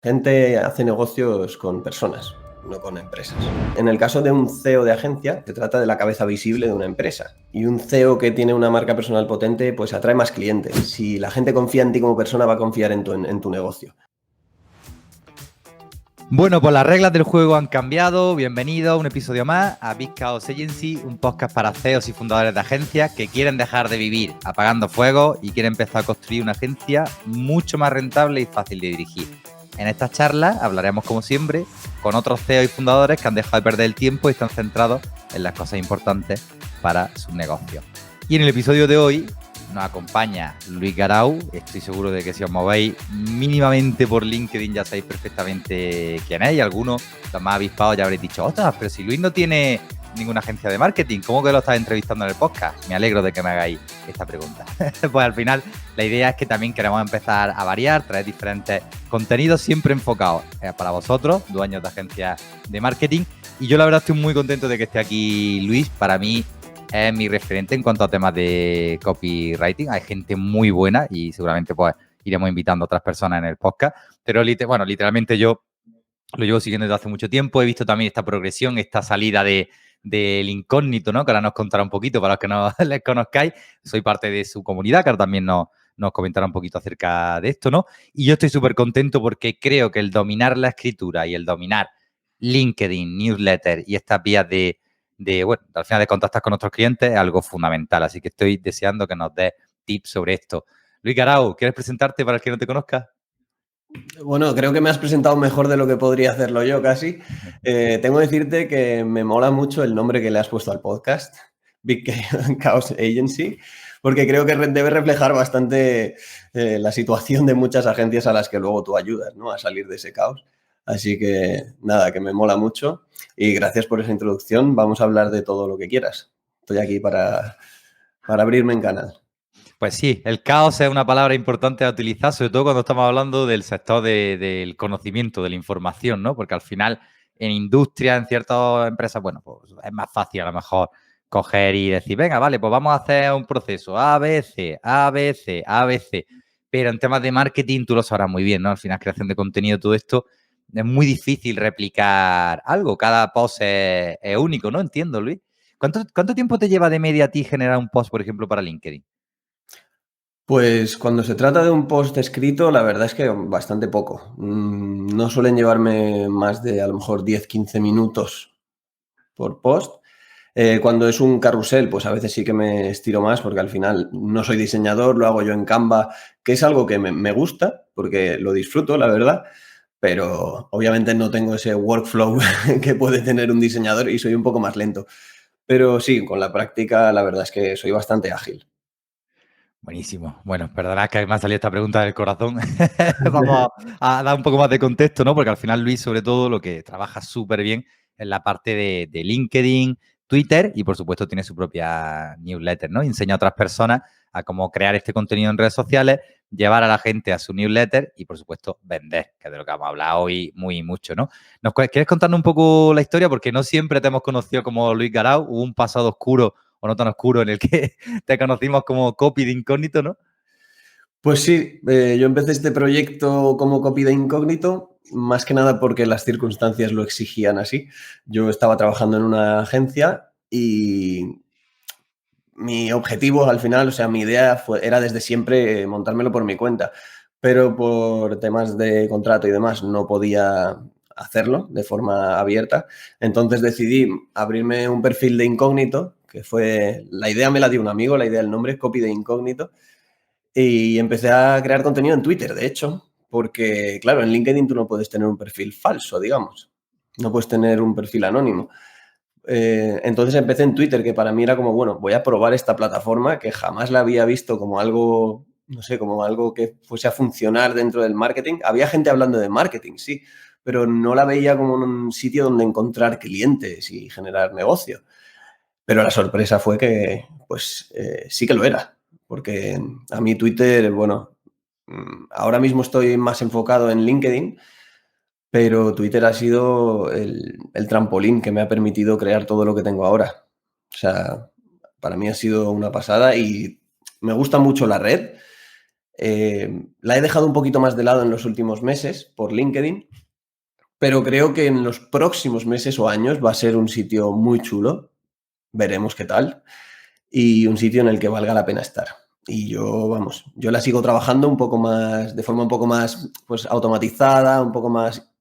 Gente hace negocios con personas, no con empresas. En el caso de un CEO de agencia, se trata de la cabeza visible de una empresa. Y un CEO que tiene una marca personal potente, pues atrae más clientes. Si la gente confía en ti como persona, va a confiar en tu negocio. Bueno, pues las reglas del juego han cambiado. Bienvenido a un episodio más a Big Chaos Agency, un podcast para CEOs y fundadores de agencias que quieren dejar de vivir apagando fuego y quieren empezar a construir una agencia mucho más rentable y fácil de dirigir. En estas charlas hablaremos, como siempre, con otros CEOs y fundadores que han dejado de perder el tiempo y están centrados en las cosas importantes para sus negocios. Y en el episodio de hoy nos acompaña Luis Garau. Estoy seguro de que si os movéis mínimamente por LinkedIn ya sabéis perfectamente quién es, y algunos, los más avispados, ya habréis dicho: ostras, pero si Luis no tiene ninguna agencia de marketing, ¿cómo que lo estás entrevistando en el podcast? Me alegro de que me hagáis esta pregunta. Pues al final la idea es que también queremos empezar a variar, traer diferentes contenidos siempre enfocados para vosotros, dueños de agencias de marketing. Y yo la verdad estoy muy contento de que esté aquí Luis. Para mí es mi referente en cuanto a temas de copywriting. Hay gente muy buena y seguramente pues iremos invitando a otras personas en el podcast. Pero literalmente yo lo llevo siguiendo desde hace mucho tiempo. He visto también esta progresión, esta salida del incógnito, ¿no? Que ahora nos contará un poquito para los que no les conozcáis. Soy parte de su comunidad, que ahora también nos comentará un poquito acerca de esto, ¿no? Y yo estoy súper contento porque creo que el dominar la escritura y el dominar LinkedIn, newsletter y estas vías bueno, al final de contactar con nuestros clientes es algo fundamental. Así que estoy deseando que nos des tips sobre esto. Luis Garau, ¿quieres presentarte para el que no te conozca? Bueno, creo que me has presentado mejor de lo que podría hacerlo yo casi. Tengo que decirte que me mola mucho el nombre que le has puesto al podcast, Big Chaos Agency, porque creo que debe reflejar bastante la situación de muchas agencias a las que luego tú ayudas, ¿no? A salir de ese caos. Así que nada, que me mola mucho y gracias por esa introducción. Vamos a hablar de todo lo que quieras. Estoy aquí para abrirme en canal. Pues sí, el caos es una palabra importante a utilizar, sobre todo cuando estamos hablando del sector del conocimiento, de la información, ¿no? Porque al final, en industria, en ciertas empresas, bueno, pues es más fácil a lo mejor coger y decir: venga, vale, pues vamos a hacer un proceso A, B, C, A, B, C, A, B, C. Pero en temas de marketing tú lo sabrás muy bien, ¿no? Al final, creación de contenido, todo esto, es muy difícil replicar algo. Cada post es único, ¿no? Entiendo, Luis. ¿Cuánto tiempo te lleva de media a ti generar un post, por ejemplo, para LinkedIn? Pues cuando se trata de un post escrito, la verdad es que bastante poco. No suelen llevarme más de a lo mejor 10-15 minutos por post. Cuando es un carrusel, pues a veces sí que me estiro más porque al final no soy diseñador, lo hago yo en Canva, que es algo que me gusta porque lo disfruto, la verdad, pero obviamente no tengo ese workflow que puede tener un diseñador y soy un poco más lento. Pero sí, con la práctica la verdad es que soy bastante ágil. Buenísimo. Bueno, perdonad que me ha salido esta pregunta del corazón. Vamos a dar un poco más de contexto, ¿no? Porque al final Luis, sobre todo, lo que trabaja súper bien es la parte de LinkedIn, Twitter y, por supuesto, tiene su propia newsletter, ¿no? Enseña a otras personas a cómo crear este contenido en redes sociales, llevar a la gente a su newsletter y, por supuesto, vender, que es de lo que vamos a hablar hoy muy mucho, ¿no? ¿Quieres contarnos un poco la historia? Porque no siempre te hemos conocido como Luis Garau. Hubo un pasado oscuro o no tan oscuro en el que te conocimos como copy de incógnito, ¿no? Pues sí, yo empecé este proyecto como copy de incógnito, más que nada porque las circunstancias lo exigían así. Yo estaba trabajando en una agencia y mi objetivo al final, o sea, mi idea era desde siempre montármelo por mi cuenta, pero por temas de contrato y demás no podía hacerlo de forma abierta. Entonces decidí abrirme un perfil de incógnito, que fue, la idea me la dio un amigo, la idea del nombre, copy de incógnito. Y empecé a crear contenido en Twitter, de hecho, porque, claro, en LinkedIn tú no puedes tener un perfil falso, digamos. No puedes tener un perfil anónimo. Entonces empecé en Twitter, que para mí era como, bueno, voy a probar esta plataforma que jamás la había visto como algo, no sé, como algo que fuese a funcionar dentro del marketing. Había gente hablando de marketing, sí, pero no la veía como un sitio donde encontrar clientes y generar negocio. Pero la sorpresa fue que, pues, sí que lo era, porque a mí Twitter, bueno, ahora mismo estoy más enfocado en LinkedIn, pero Twitter ha sido el trampolín que me ha permitido crear todo lo que tengo ahora. O sea, para mí ha sido una pasada y me gusta mucho la red. La he dejado un poquito más de lado en los últimos meses por LinkedIn, pero creo que en los próximos meses o años va a ser un sitio muy chulo. Veremos qué tal. Y un sitio en el que valga la pena estar. Y yo, vamos, yo la sigo trabajando un poco más, de forma un poco más, pues, automatizada, un poco más,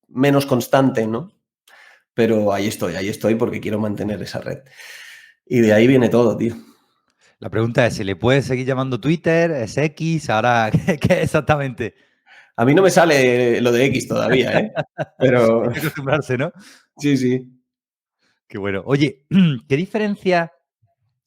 menos constante, ¿no? Pero ahí estoy porque quiero mantener esa red. Y de ahí viene todo, tío. La pregunta es, ¿se le puede seguir llamando Twitter? ¿Es X? Ahora, ¿qué exactamente? A mí no me sale lo de X todavía, ¿eh? Pero Hay que acostumbrarse, ¿no? sí, sí. Qué bueno. Oye, ¿qué diferencia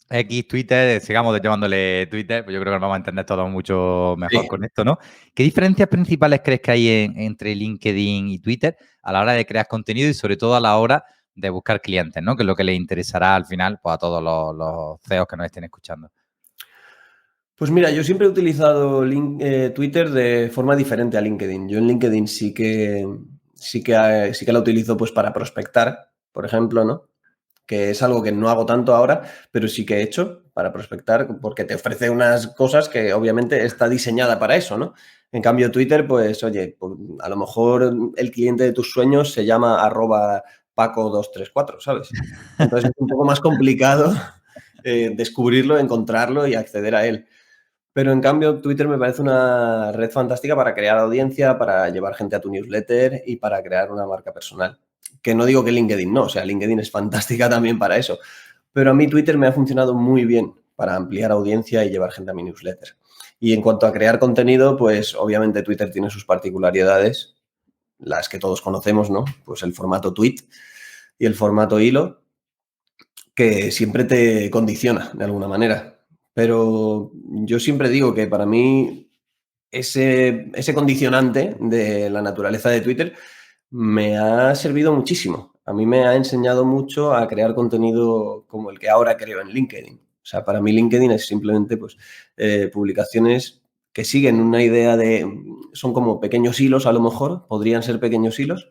X, Twitter, sigamos llamándole Twitter, pues yo creo que nos vamos a entender todos mucho mejor Sí. con esto, ¿no? ¿Qué diferencias principales crees que hay entre LinkedIn y Twitter a la hora de crear contenido y sobre todo a la hora de buscar clientes, ¿no? Que es lo que les interesará al final pues, a todos los CEOs que nos estén escuchando. Pues mira, yo siempre he utilizado Twitter de forma diferente a LinkedIn. Yo en LinkedIn sí que la utilizo pues para prospectar, por ejemplo, ¿no? Que es algo que no hago tanto ahora, pero sí que he hecho para prospectar, porque te ofrece unas cosas que obviamente está diseñada para eso, ¿no? En cambio, Twitter, pues oye, pues, a lo mejor el cliente de tus sueños se llama @Paco234, ¿sabes? Entonces es un poco más complicado descubrirlo, encontrarlo y acceder a él. Pero en cambio, Twitter me parece una red fantástica para crear audiencia, para llevar gente a tu newsletter y para crear una marca personal. Que no digo que LinkedIn no, o sea, LinkedIn es fantástica también para eso. Pero a mí Twitter me ha funcionado muy bien para ampliar audiencia y llevar gente a mi newsletter. Y en cuanto a crear contenido, pues obviamente Twitter tiene sus particularidades, las que todos conocemos, ¿no? Pues el formato tweet y el formato hilo, que siempre te condiciona de alguna manera. Pero yo siempre digo que para mí ese condicionante de la naturaleza de Twitter me ha servido muchísimo. A mí me ha enseñado mucho a crear contenido como el que ahora creo en LinkedIn. O sea, para mí LinkedIn es simplemente pues, publicaciones que siguen una idea de... Son como pequeños hilos a lo mejor, podrían ser pequeños hilos,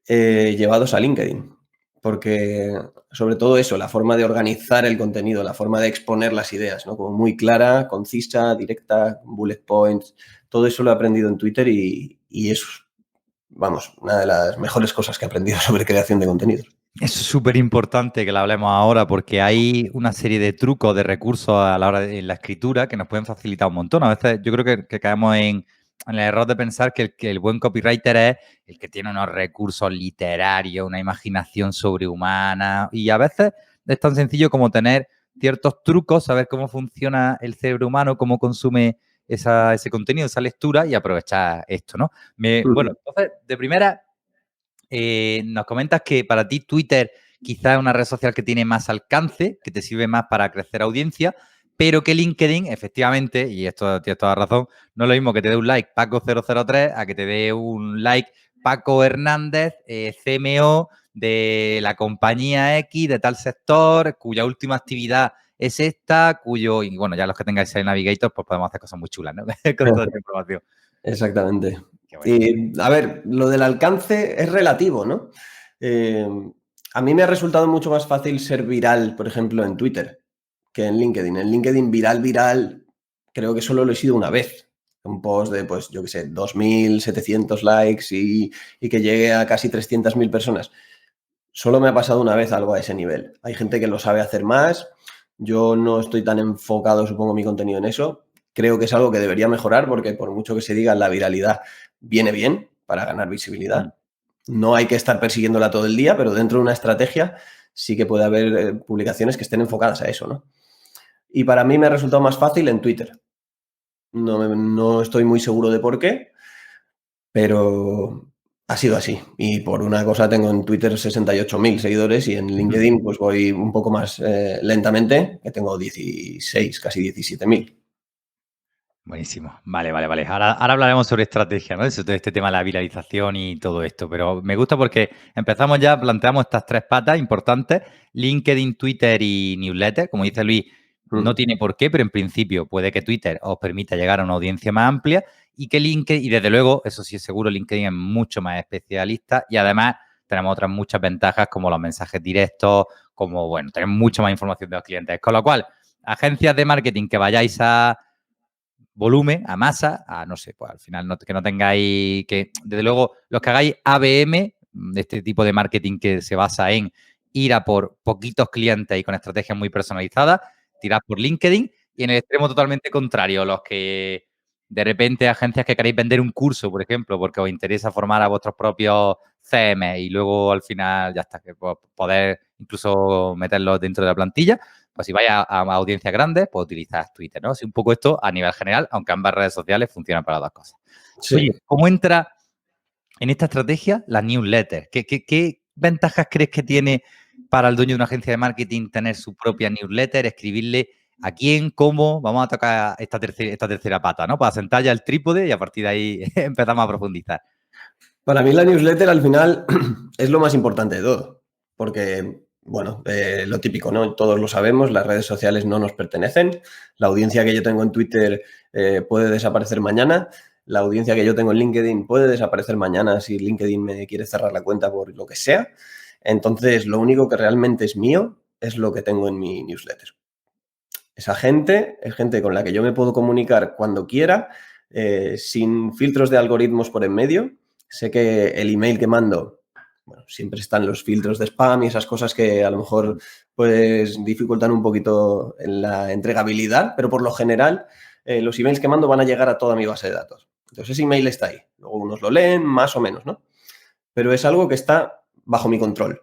llevados a LinkedIn. Porque sobre todo eso, la forma de organizar el contenido, la forma de exponer las ideas, ¿no? Como muy clara, concisa, directa, bullet points, todo eso lo he aprendido en Twitter y es, vamos, una de las mejores cosas que he aprendido sobre creación de contenido. Es súper importante que lo hablemos ahora porque hay una serie de trucos, de recursos a la hora de la escritura que nos pueden facilitar un montón. A veces yo creo que caemos en el error de pensar que el buen copywriter es el que tiene unos recursos literarios, una imaginación sobrehumana y a veces es tan sencillo como tener ciertos trucos, saber cómo funciona el cerebro humano, cómo consume ese contenido, esa lectura y aprovechar esto, ¿no? Bueno, entonces, de primera, nos comentas que para ti Twitter quizás es una red social que tiene más alcance, que te sirve más para crecer audiencia, pero que LinkedIn, efectivamente, y esto tienes toda razón, no es lo mismo que te dé un like Paco003 a que te dé un like Paco Hernández, CMO de la compañía X, de tal sector, cuya última actividad es esta, y bueno, ya los que tengáis el Navigator, pues podemos hacer cosas muy chulas, ¿no? Con toda esta información. Exactamente. Qué bueno. A ver, lo del alcance es relativo, ¿no? A mí me ha resultado mucho más fácil ser viral, por ejemplo, en Twitter que en LinkedIn. En LinkedIn, viral, creo que solo lo he sido una vez. Un post de, pues, yo qué sé, 2.700 likes y que llegue a casi 300.000 personas. Solo me ha pasado una vez algo a ese nivel. Hay gente que lo sabe hacer más. Yo no estoy tan enfocado, supongo, mi contenido en eso. Creo que es algo que debería mejorar porque por mucho que se diga, la viralidad viene bien para ganar visibilidad. No hay que estar persiguiéndola todo el día, pero dentro de una estrategia sí que puede haber publicaciones que estén enfocadas a eso, ¿no? Y para mí me ha resultado más fácil en Twitter. No estoy muy seguro de por qué, pero ha sido así. Y por una cosa tengo en Twitter 68.000 seguidores y en LinkedIn pues voy un poco más lentamente, que tengo 16, casi 17.000. Buenísimo. Vale. Ahora hablaremos sobre estrategia, ¿no? Sobre este tema de la viralización y todo esto. Pero me gusta porque empezamos ya, planteamos estas tres patas importantes: LinkedIn, Twitter y newsletter. Como dice Luis, no tiene por qué, pero en principio puede que Twitter os permita llegar a una audiencia más amplia y que LinkedIn, y desde luego, eso sí es seguro, LinkedIn es mucho más especialista y además tenemos otras muchas ventajas como los mensajes directos, como, bueno, tenemos mucha más información de los clientes. Con lo cual, agencias de marketing que vayáis a volumen, a masa, a no sé, pues al final que no tengáis, que desde luego los que hagáis ABM, de este tipo de marketing que se basa en ir a por poquitos clientes y con estrategias muy personalizadas, tirad por LinkedIn, y en el extremo totalmente contrario, los que de repente agencias que queréis vender un curso, por ejemplo, porque os interesa formar a vuestros propios CM y luego al final ya está, que poder incluso meterlos dentro de la plantilla, pues si vais a audiencias grandes, pues utilizar Twitter, ¿no? Así un poco esto a nivel general, aunque ambas redes sociales funcionan para las dos cosas. Sí. Oye, ¿cómo entra en esta estrategia la newsletter? ¿Qué ventajas crees que tiene para el dueño de una agencia de marketing tener su propia newsletter, escribirle a quién, cómo? Vamos a tocar esta tercera pata, ¿no? Para sentar ya el trípode y a partir de ahí empezamos a profundizar. Para mí la newsletter al final es lo más importante de todo, porque, bueno, lo típico, ¿no? Todos lo sabemos, las redes sociales no nos pertenecen, la audiencia que yo tengo en Twitter puede desaparecer mañana, la audiencia que yo tengo en LinkedIn puede desaparecer mañana si LinkedIn me quiere cerrar la cuenta por lo que sea. Entonces, lo único que realmente es mío es lo que tengo en mi newsletter. Esa gente es gente con la que yo me puedo comunicar cuando quiera, sin filtros de algoritmos por en medio. Sé que el email que mando, bueno, siempre están los filtros de spam y esas cosas que a lo mejor pues dificultan un poquito en la entregabilidad, pero por lo general los emails que mando van a llegar a toda mi base de datos. Entonces ese email está ahí. Luego unos lo leen, más o menos, ¿no? Pero es algo que está bajo mi control.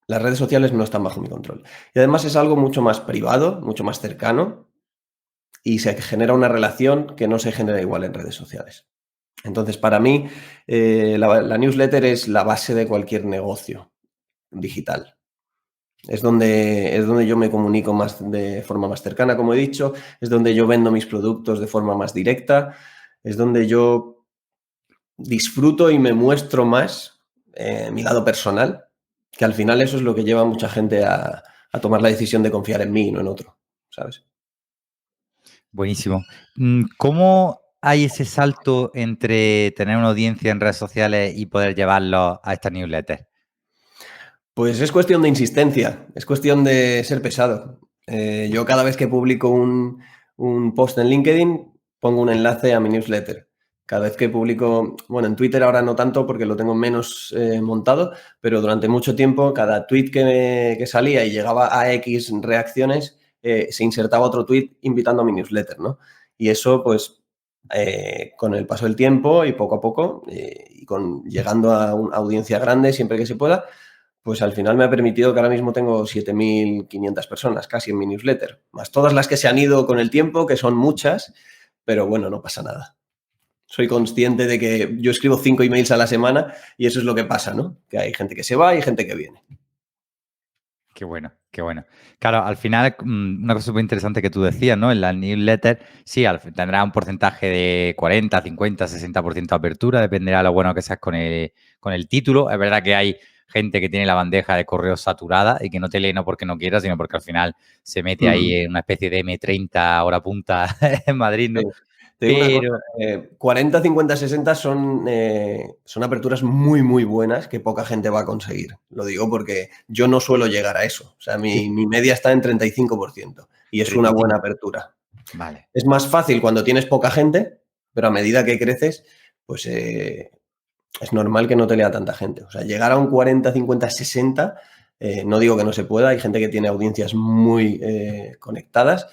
Las redes sociales no están bajo mi control. Y además es algo mucho más privado, mucho más cercano y se genera una relación que no se genera igual en redes sociales. Entonces, para mí, la newsletter es la base de cualquier negocio digital. Es donde yo me comunico más de forma más cercana, como he dicho, es donde yo vendo mis productos de forma más directa, es donde yo disfruto y me muestro más mi lado personal, que al final eso es lo que lleva a mucha gente a tomar la decisión de confiar en mí y no en otro, ¿sabes? Buenísimo. ¿Cómo hay ese salto entre tener una audiencia en redes sociales y poder llevarlo a esta newsletter? Pues es cuestión de insistencia, es cuestión de ser pesado. Yo cada vez que publico un post en LinkedIn pongo un enlace a mi newsletter. Cada vez que publico, bueno, en Twitter ahora no tanto porque lo tengo menos montado, pero durante mucho tiempo cada tweet que salía y llegaba a X reacciones, se insertaba otro tweet invitando a mi newsletter, ¿no? Y eso, pues, con el paso del tiempo y poco a poco, y con llegando a una audiencia grande siempre que se pueda, pues al final me ha permitido que ahora mismo tengo 7.500 personas casi en mi newsletter, más todas las que se han ido con el tiempo, que son muchas, pero bueno, no pasa nada. Soy consciente de que yo escribo 5 emails a la semana y eso es lo que pasa, ¿no? Que hay gente que se va y gente que viene. Qué bueno, qué bueno. Claro, al final, una cosa súper interesante que tú decías, ¿no? En la newsletter, sí, tendrá un porcentaje de 40, 50, 60% de apertura, dependerá de lo bueno que seas con el título. Es verdad que hay gente que tiene la bandeja de correo saturada y que no te lee no porque no quiera, sino porque al final se mete ahí en una especie de M30 hora punta en Madrid, Sí. ¿no? Te digo una cosa, Pero 40, 50, 60 son aperturas muy, muy buenas que poca gente va a conseguir. Lo digo porque yo no suelo llegar a eso. O sea, sí, mi media está en 35% y es una 35. buena apertura. Vale. Es más fácil cuando tienes poca gente, pero a medida que creces, pues es normal que no te lea tanta gente. O sea, llegar a un 40, 50, 60, no digo que no se pueda, hay gente que tiene audiencias muy conectadas,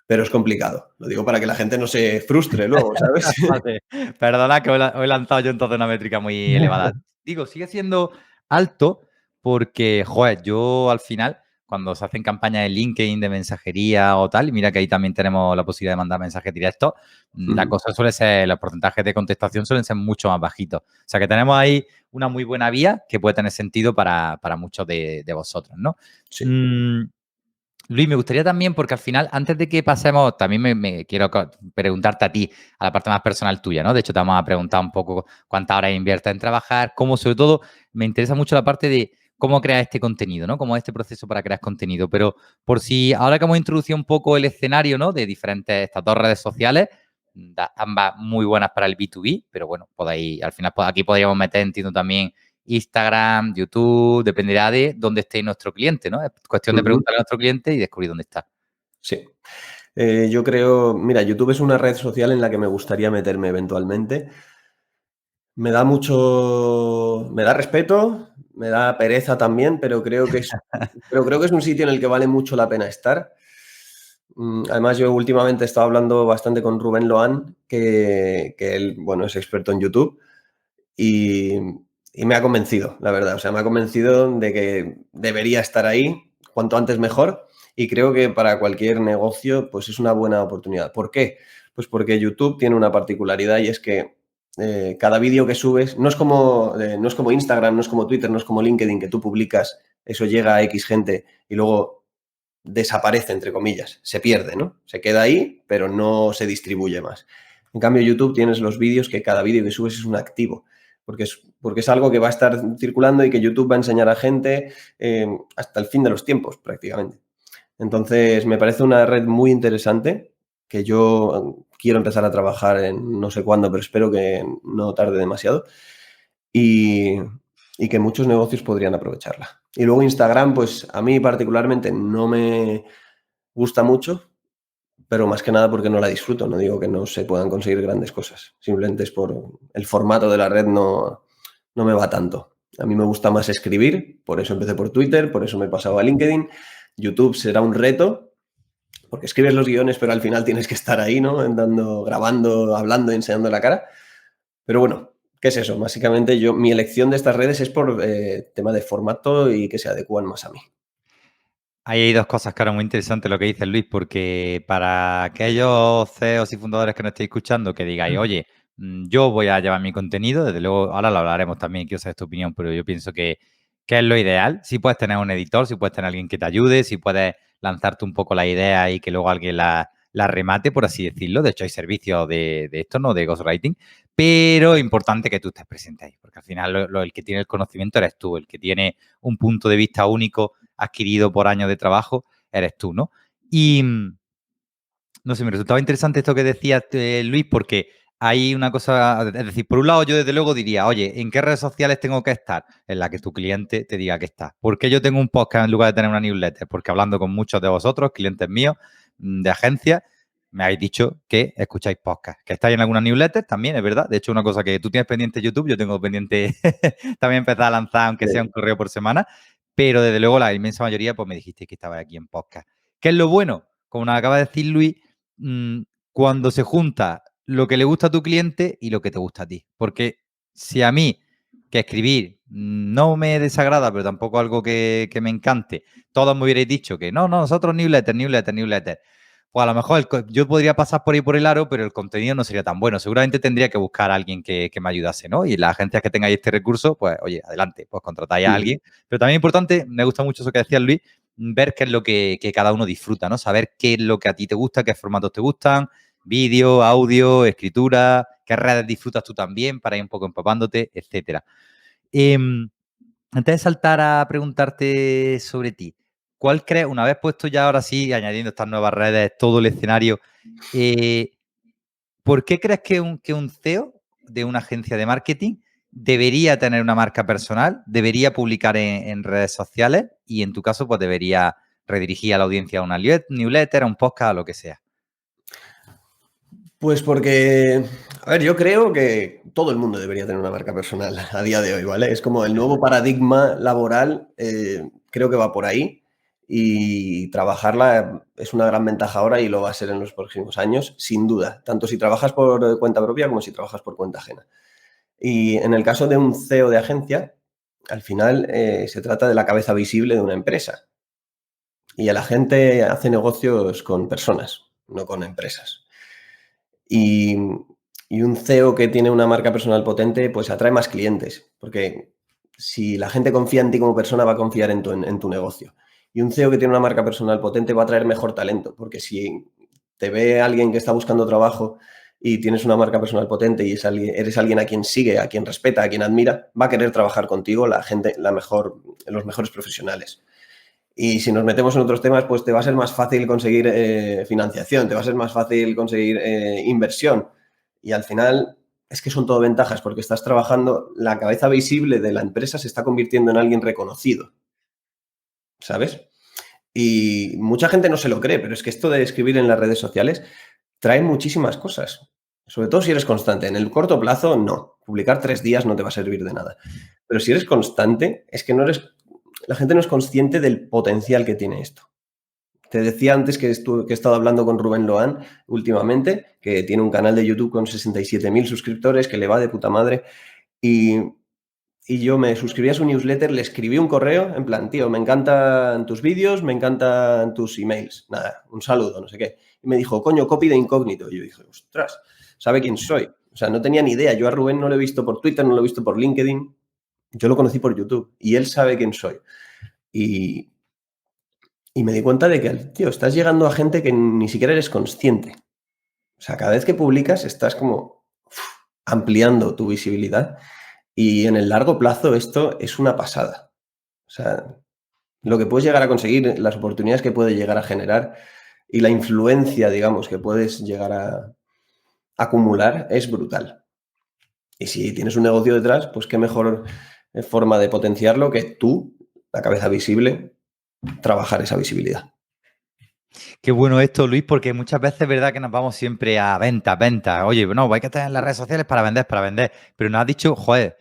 pero es complicado. Lo digo para que la gente no se frustre luego, ¿sabes? Vale. Perdona que hoy he lanzado yo entonces una métrica muy elevada. Digo, sigue siendo alto porque, joder, yo al final, cuando se hacen campañas de LinkedIn, de mensajería o tal, y mira que ahí también tenemos la posibilidad de mandar mensajes directos, la cosa suele ser, los porcentajes de contestación suelen ser mucho más bajitos. O sea que tenemos ahí una muy buena vía que puede tener sentido para muchos de vosotros, ¿no? Sí. Mm, Luis, me gustaría también, porque al final, antes de que pasemos, también me quiero preguntarte a ti, a la parte más personal tuya, ¿no? De hecho, te vamos a preguntar un poco cuántas horas inviertes en trabajar, cómo, sobre todo, me interesa mucho la parte de cómo crear este contenido, ¿no? Cómo es este proceso para crear contenido. Pero por si, ahora que hemos introducido un poco el escenario, ¿no? De diferentes, estas dos redes sociales, ambas muy buenas para el B2B, pero bueno, podéis, al final, pues, aquí podríamos meter, entiendo también, Instagram, YouTube, dependerá de dónde esté nuestro cliente, ¿no? Es cuestión de preguntarle a nuestro cliente y descubrir dónde está. Sí. Yo creo, mira, YouTube es una red social en la que me gustaría meterme eventualmente. Me da mucho, me da respeto, me da pereza también, pero creo que es un sitio en el que vale mucho la pena estar. Además, yo últimamente he estado hablando bastante con Rubén Loán, que él, bueno, es experto en YouTube y, y me ha convencido, la verdad. O sea, me ha convencido de que debería estar ahí, cuanto antes mejor. Y creo que para cualquier negocio, pues es una buena oportunidad. ¿Por qué? Pues porque YouTube tiene una particularidad y es que cada vídeo que subes no es como Instagram, no es como Twitter, no es como LinkedIn, que tú publicas, eso llega a X gente y luego desaparece, entre comillas, se pierde, ¿no? Se queda ahí, pero no se distribuye más. En cambio, YouTube tienes los vídeos que cada vídeo que subes es un activo, porque es algo que va a estar circulando y que YouTube va a enseñar a gente hasta el fin de los tiempos, prácticamente. Entonces, me parece una red muy interesante que yo quiero empezar a trabajar en no sé cuándo, pero espero que no tarde demasiado y, y que muchos negocios podrían aprovecharla. Y luego Instagram, pues a mí particularmente no me gusta mucho, pero más que nada porque no la disfruto. No digo que no se puedan conseguir grandes cosas. Simplemente es por el formato de la red no me va tanto. A mí me gusta más escribir, por eso empecé por Twitter, por eso me he pasado a LinkedIn. YouTube será un reto, porque escribes los guiones, pero al final tienes que estar ahí, ¿no? Andando, grabando, hablando, enseñando la cara. Pero bueno, ¿qué es eso? Básicamente mi elección de estas redes es por tema de formato y que se adecúan más a mí. Ahí hay dos cosas, claro, muy interesantes lo que dice Luis, porque para aquellos CEOs y fundadores que nos estéis escuchando, que digáis, oye, yo voy a llevar mi contenido, desde luego, ahora lo hablaremos también, quiero saber tu opinión, pero yo pienso que es lo ideal. Si puedes tener un editor, si puedes tener alguien que te ayude, si puedes lanzarte un poco la idea y que luego alguien la remate, por así decirlo. De hecho, hay servicios de esto, ¿no? De ghostwriting, pero es importante que tú estés presente ahí, porque al final el que tiene el conocimiento eres tú, el que tiene un punto de vista único adquirido por años de trabajo, eres tú, ¿no? Y no sé, me resultaba interesante esto que decías, Luis, porque hay una cosa, es decir, por un lado yo desde luego diría, oye, ¿en qué redes sociales tengo que estar? En la que tu cliente te diga que está. ¿Por qué yo tengo un podcast en lugar de tener una newsletter? Porque hablando con muchos de vosotros, clientes míos, de agencias, me habéis dicho que escucháis podcast, que estáis en alguna newsletter también, es verdad. De hecho, una cosa que tú tienes pendiente YouTube, yo tengo pendiente también empezar a lanzar, aunque sea un correo por semana, pero desde luego la inmensa mayoría, pues me dijiste que estaba aquí en podcast. ¿Qué es lo bueno? Como nos acaba de decir Luis, cuando se junta lo que le gusta a tu cliente y lo que te gusta a ti. Porque si a mí, que escribir no me desagrada, pero tampoco algo que me encante, todos me hubierais dicho que no, nosotros newsletter. Pues a lo mejor yo podría pasar por ahí por el aro, pero el contenido no sería tan bueno. Seguramente tendría que buscar a alguien que me ayudase, ¿no? Y las agencias que tengáis este recurso, pues oye, adelante, pues contratáis a alguien. Pero también es importante, me gusta mucho eso que decía Luis, ver qué es lo que cada uno disfruta, ¿no? Saber qué es lo que a ti te gusta, qué formatos te gustan, vídeo, audio, escritura, qué redes disfrutas tú también para ir un poco empapándote, etcétera. Antes de saltar a preguntarte sobre ti, ¿cuál crees, una vez puesto ya ahora sí, añadiendo estas nuevas redes, todo el escenario, eh, ¿por qué crees que un CEO de una agencia de marketing debería tener una marca personal, debería publicar en redes sociales y en tu caso pues debería redirigir a la audiencia a una newsletter, a un podcast, a lo que sea? Pues porque, a ver, yo creo que todo el mundo debería tener una marca personal a día de hoy, ¿vale? Es como el nuevo paradigma laboral, creo que va por ahí y trabajarla es una gran ventaja ahora y lo va a ser en los próximos años, sin duda, tanto si trabajas por cuenta propia como si trabajas por cuenta ajena. Y en el caso de un CEO de agencia, al final se trata de la cabeza visible de una empresa y la gente hace negocios con personas, no con empresas. Y, y un CEO que tiene una marca personal potente, pues atrae más clientes, porque si la gente confía en ti como persona, va a confiar en tu negocio. Y un CEO que tiene una marca personal potente va a traer mejor talento, porque si te ve alguien que está buscando trabajo y tienes una marca personal potente y eres alguien a quien sigue, a quien respeta, a quien admira, va a querer trabajar contigo la gente, los mejores profesionales. Y si nos metemos en otros temas, pues te va a ser más fácil conseguir financiación, te va a ser más fácil conseguir inversión. Y al final es que son todo ventajas porque estás trabajando, la cabeza visible de la empresa se está convirtiendo en alguien reconocido, ¿sabes? Y mucha gente no se lo cree, pero es que esto de escribir en las redes sociales trae muchísimas cosas. Sobre todo si eres constante. En el corto plazo, no. Publicar 3 días no te va a servir de nada. Pero si eres constante, es que no eres. La gente no es consciente del potencial que tiene esto. Te decía antes que he estado hablando con Rubén Loán últimamente, que tiene un canal de YouTube con 67.000 suscriptores, que le va de puta madre. Y yo me suscribí a su newsletter, le escribí un correo en plan, tío, me encantan tus vídeos, me encantan tus emails. Nada, un saludo, no sé qué. Y me dijo, coño, copy de incógnito. Y yo dije, ostras, ¿sabe quién soy? O sea, no tenía ni idea. Yo a Rubén no lo he visto por Twitter, no lo he visto por LinkedIn. Yo lo conocí por YouTube y él sabe quién soy. Y, me di cuenta de que, tío, estás llegando a gente que ni siquiera eres consciente. O sea, cada vez que publicas estás como ampliando tu visibilidad y en el largo plazo esto es una pasada. O sea, lo que puedes llegar a conseguir, las oportunidades que puedes llegar a generar y la influencia, digamos, que puedes llegar a acumular es brutal. Y si tienes un negocio detrás, pues qué mejor forma de potenciarlo que tú, la cabeza visible, trabajar esa visibilidad. Qué bueno esto, Luis, porque muchas veces es verdad que nos vamos siempre a venta, venta. Oye, no, hay que estar en las redes sociales para vender, para vender. Pero nos has dicho, joder,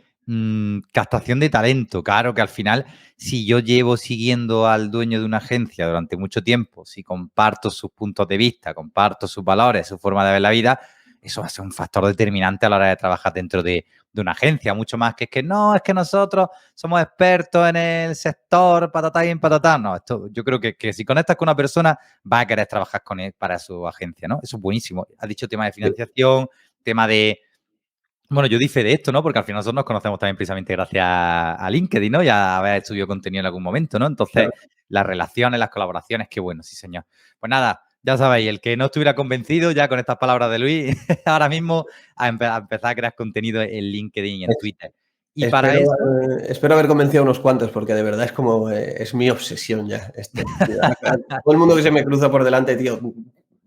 captación de talento. Claro que al final, si yo llevo siguiendo al dueño de una agencia durante mucho tiempo, si comparto sus puntos de vista, comparto sus valores, su forma de ver la vida, eso va a ser un factor determinante a la hora de trabajar dentro de una agencia. Mucho más que es que no, es que nosotros somos expertos en el sector, patatá y patatá. No, esto, yo creo que si conectas con una persona, vas a querer trabajar con él para su agencia, ¿no? Eso es buenísimo. Has dicho tema de financiación, tema de... Bueno, yo di fe de esto, ¿no? Porque al final nosotros nos conocemos también precisamente gracias a LinkedIn, ¿no? Y a haber subido contenido en algún momento, ¿no? Entonces, Claro. las relaciones, las colaboraciones, qué bueno, sí, señor. Pues nada, ya sabéis, el que no estuviera convencido ya con estas palabras de Luis, ahora mismo a empezar a crear contenido en LinkedIn y en Twitter. Y para Espero, eso, espero haber convencido a unos cuantos, porque de verdad es como, es mi obsesión ya esto. Todo el mundo que se me cruza por delante, tío,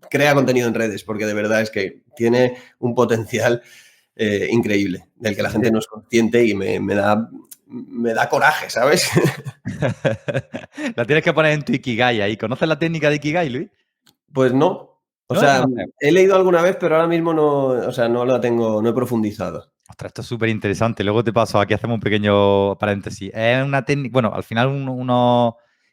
crea contenido en redes, porque de verdad es que tiene un potencial increíble, del que la gente no es consciente y me da coraje, ¿sabes? la tienes que poner en tu Ikigai ahí. ¿Conoces la técnica de Ikigai, Luis? Pues no. O ¿No la sea, conoces? he leído alguna vez, pero ahora mismo no, o sea, no la tengo, no he profundizado. Ostras, esto es súper interesante. Luego te paso, aquí hacemos un pequeño paréntesis. Es una técnica, bueno, al final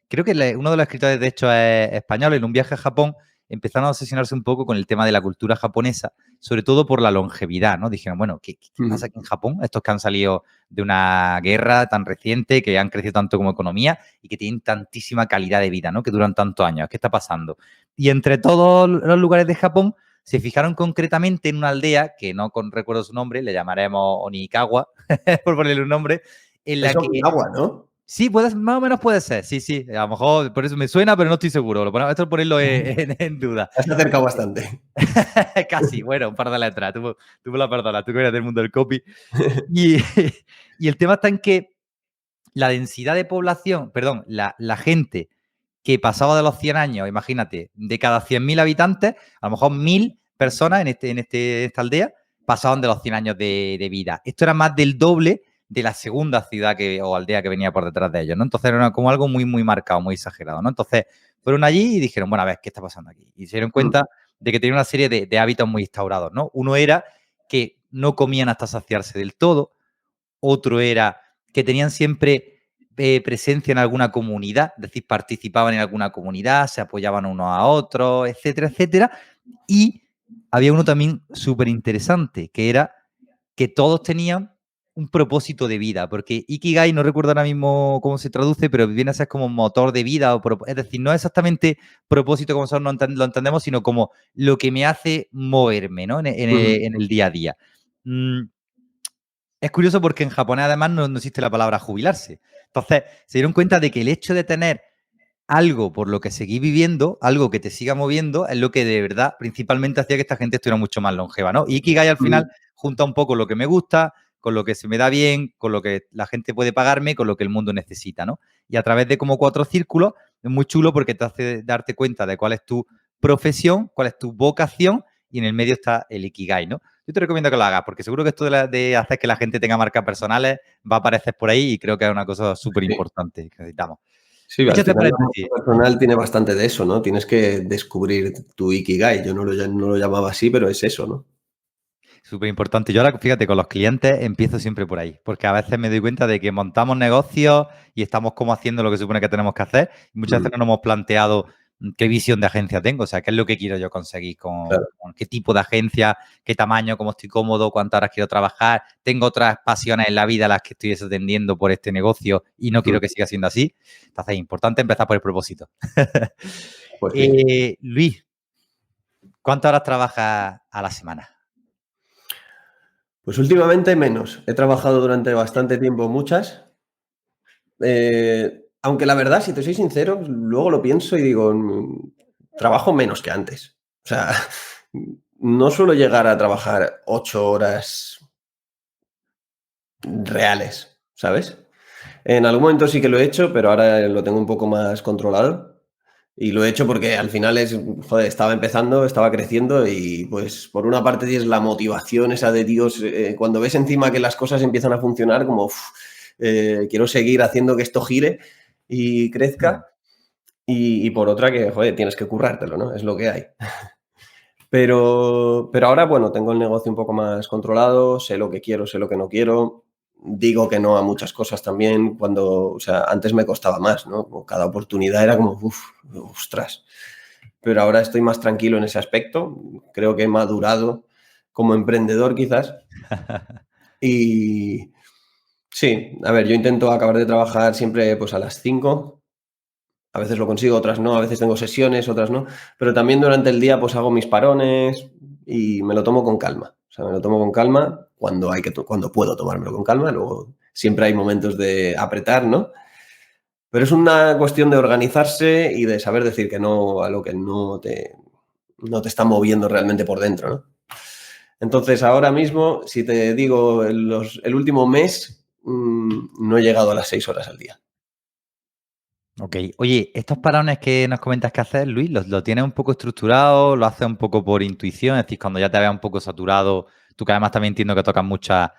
creo que uno de los escritores, de hecho, es español. En un viaje a Japón empezaron a obsesionarse un poco con el tema de la cultura japonesa, sobre todo por la longevidad, ¿no? Dijeron, bueno, ¿qué pasa aquí en Japón? Estos que han salido de una guerra tan reciente, que han crecido tanto como economía y que tienen tantísima calidad de vida, ¿no? Que duran tantos años. ¿Qué está pasando? Y entre todos los lugares de Japón, se fijaron concretamente en una aldea, que no recuerdo su nombre, le llamaremos Onikawa, por ponerle un nombre, en la Es que... Okinawa, ¿no? Sí, más o menos puede ser, sí. A lo mejor por eso me suena, pero no estoy seguro. Esto es ponerlo en duda. Has acercado bastante. Casi, bueno, un par de letras. Tú me lo perdonas, tú que eres del mundo del copy. Y, y el tema está en que la densidad de población, perdón, la gente que pasaba de los 100 años, imagínate, de cada 100.000 habitantes, a lo mejor 1.000 personas en esta aldea pasaban de los 100 años de vida. Esto era más del doble de la segunda ciudad o aldea que venía por detrás de ellos, ¿no? Entonces era como algo muy, muy marcado, muy exagerado, ¿no? Entonces fueron allí y dijeron, bueno, a ver, ¿qué está pasando aquí? Y se dieron cuenta de que tenían una serie de hábitos muy instaurados, ¿no? Uno era que no comían hasta saciarse del todo, otro era que tenían siempre presencia en alguna comunidad, es decir, participaban en alguna comunidad, se apoyaban unos a otros, etcétera, etcétera. Y había uno también súper interesante, que era que todos tenían un propósito de vida, porque Ikigai, no recuerdo ahora mismo cómo se traduce, pero viene a ser como motor de vida, es decir, no es exactamente propósito como nosotros lo entendemos, sino como lo que me hace moverme, ¿no? En el día a día. Es curioso porque en japonés además no existe la palabra jubilarse. Entonces, se dieron cuenta de que el hecho de tener algo por lo que seguir viviendo, algo que te siga moviendo, es lo que de verdad principalmente hacía que esta gente estuviera mucho más longeva, ¿no? Y Ikigai al final junta un poco lo que me gusta, con lo que se me da bien, con lo que la gente puede pagarme, con lo que el mundo necesita, ¿no? Y a través de como 4 círculos, es muy chulo porque te hace darte cuenta de cuál es tu profesión, cuál es tu vocación y en el medio está el Ikigai, ¿no? Yo te recomiendo que lo hagas porque seguro que esto de hacer que la gente tenga marcas personales va a aparecer por ahí y creo que es una cosa súper importante que necesitamos. Sí, al Échate final la paréntesis. marca personal tiene bastante de eso, ¿no? Tienes que descubrir tu Ikigai. Yo no lo llamaba así, pero es eso, ¿no? Súper importante. Yo ahora, fíjate, con los clientes empiezo siempre por ahí, porque a veces me doy cuenta de que montamos negocios y estamos como haciendo lo que se supone que tenemos que hacer y muchas Mm, veces no nos hemos planteado qué visión de agencia tengo, o sea, qué es lo que quiero yo conseguir claro. con qué tipo de agencia, qué tamaño, cómo estoy cómodo, cuántas horas quiero trabajar, tengo otras pasiones en la vida a las que estoy desatendiendo por este negocio y no Mm, quiero que siga siendo así. Entonces, es importante empezar por el propósito. pues sí. Luis, ¿cuántas horas trabajas a la semana? Pues últimamente menos. He trabajado durante bastante tiempo muchas. Aunque la verdad, si te soy sincero, luego lo pienso y digo, trabajo menos que antes. O sea, no suelo llegar a trabajar 8 horas reales, ¿sabes? En algún momento sí que lo he hecho, pero ahora lo tengo un poco más controlado. Y lo he hecho porque al final joder, estaba empezando, estaba creciendo y pues por una parte tienes la motivación esa de Dios, cuando ves encima que las cosas empiezan a funcionar, como "Uf, quiero seguir haciendo que esto gire y Hmm. crezca". Y por otra que, joder, tienes que currártelo, ¿no? Es lo que hay. Pero ahora, bueno, tengo el negocio un poco más controlado, sé lo que quiero, sé lo que no quiero. Digo que no a muchas cosas también cuando, o sea, antes me costaba más, ¿no? Como cada oportunidad era como, uff, ostras. Pero ahora estoy más tranquilo en ese aspecto. Creo que he madurado como emprendedor quizás. Y sí, a ver, yo intento acabar de trabajar siempre pues a las 5. A veces lo consigo, otras no, a veces tengo sesiones, otras no, pero también durante el día pues hago mis parones y me lo tomo con calma. O sea, me lo tomo con calma cuando cuando puedo tomármelo con calma. Luego siempre hay momentos de apretar, ¿no? Pero es una cuestión de organizarse y de saber decir que no a lo que no te está moviendo realmente por dentro, ¿no? Entonces, ahora mismo, si te digo, el último mes, no he llegado a las 6 horas al día. Ok. Oye, estos parones que nos comentas que haces, Luis, ¿lo tienes un poco estructurado? ¿Lo haces un poco por intuición? Es decir, cuando ya te veas un poco saturado, tú que además también entiendo que tocas mucha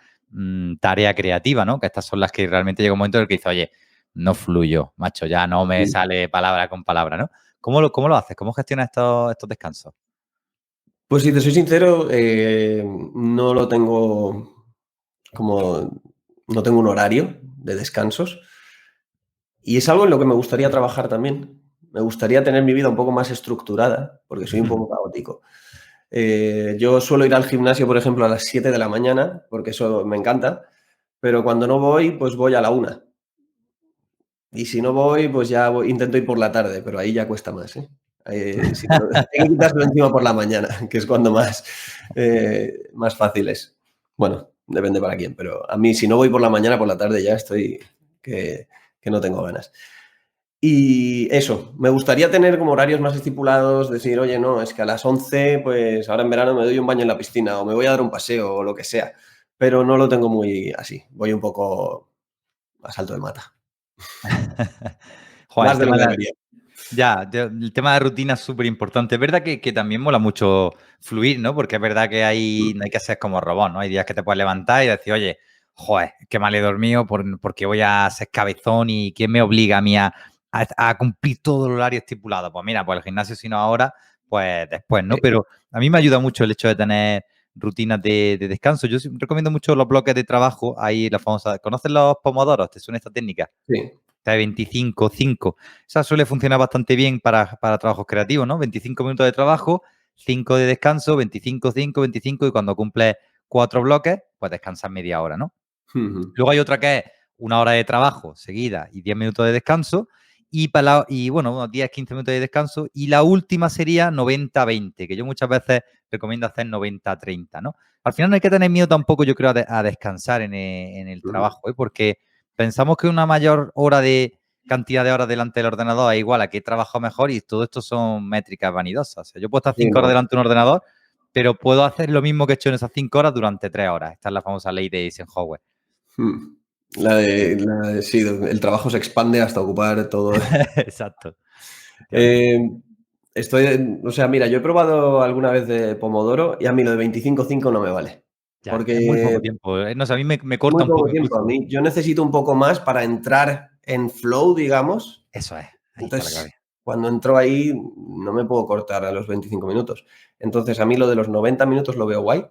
tarea creativa, ¿no? Que estas son las que realmente llega un momento en el que dices, oye, no fluyo, macho, ya no me sale palabra con palabra, ¿no? ¿Cómo lo haces? ¿Cómo gestionas estos descansos? Pues si te soy sincero, no lo tengo como, no tengo un horario de descansos y es algo en lo que me gustaría trabajar también. Me gustaría tener mi vida un poco más estructurada porque soy un poco caótico. Yo suelo ir al gimnasio, por ejemplo, a las 7 de la mañana porque eso me encanta, pero cuando no voy, pues voy a la 1. Y si no voy, pues ya intento ir por la tarde, pero ahí ya cuesta más, ¿eh? Sí, hay que quitárselo encima por la mañana, que es cuando más fácil es. Bueno, depende para quién, pero a mí si no voy por la mañana, por la tarde ya estoy que no tengo ganas. Y eso, me gustaría tener como horarios más estipulados, decir, oye, no, es que a las 11, pues ahora en verano me doy un baño en la piscina o me voy a dar un paseo o lo que sea, pero no lo tengo muy así, voy un poco a salto de mata, Joder, más de lo que debería. el tema de rutina es súper importante. Es verdad que también mola mucho fluir, ¿no? Porque es verdad que no hay que ser como robot, ¿no? Hay días que te puedes levantar y decir, oye, joder, qué mal he dormido porque voy a ser cabezón y quién me obliga a mí a cumplir todo el horario estipulado. Pues mira, pues el gimnasio si no ahora, pues después, ¿no? Pero a mí me ayuda mucho el hecho de tener rutinas de descanso. Yo recomiendo mucho los bloques de trabajo. Ahí la famosa, ¿conoces los pomodoros? ¿Te suena esta técnica? Sí. De 25, 5. Esa suele funcionar bastante bien para trabajos creativos, ¿no? 25 minutos de trabajo, 5 de descanso, 25, 5, 25 y cuando cumples 4 bloques, pues descansas media hora, ¿no? Ujú. Luego hay otra que es 1 hora de trabajo seguida y 10 minutos de descanso y bueno, unos 10, 15 minutos de descanso y la última sería 90-20, que yo muchas veces recomiendo hacer 90-30, ¿no? Al final no hay que tener miedo tampoco, yo creo, a descansar en el Ujú. trabajo, ¿eh? Porque pensamos que una mayor cantidad de horas delante del ordenador es igual a que he trabajado mejor y todo esto son métricas vanidosas. O sea, yo puedo estar Sí, 5 horas no. delante de un ordenador, pero puedo hacer lo mismo que he hecho en esas 5 horas durante 3 horas. Esta es la famosa ley de Eisenhower. Sí, el trabajo se expande hasta ocupar todo. Exacto. Efectivamente. Eh, o sea, mira, yo he probado alguna vez de Pomodoro y a mí lo de 25-5 no me vale. Ya, es muy Porque poco tiempo. No sé, a mí me corta muy un poco poco tiempo. A incluso. mí, yo necesito un poco más para entrar en flow, digamos. Eso es, ahí está la clave. Entonces, cuando entro ahí, no me puedo cortar a los 25 minutos. Entonces, a mí lo de los 90 minutos lo veo guay.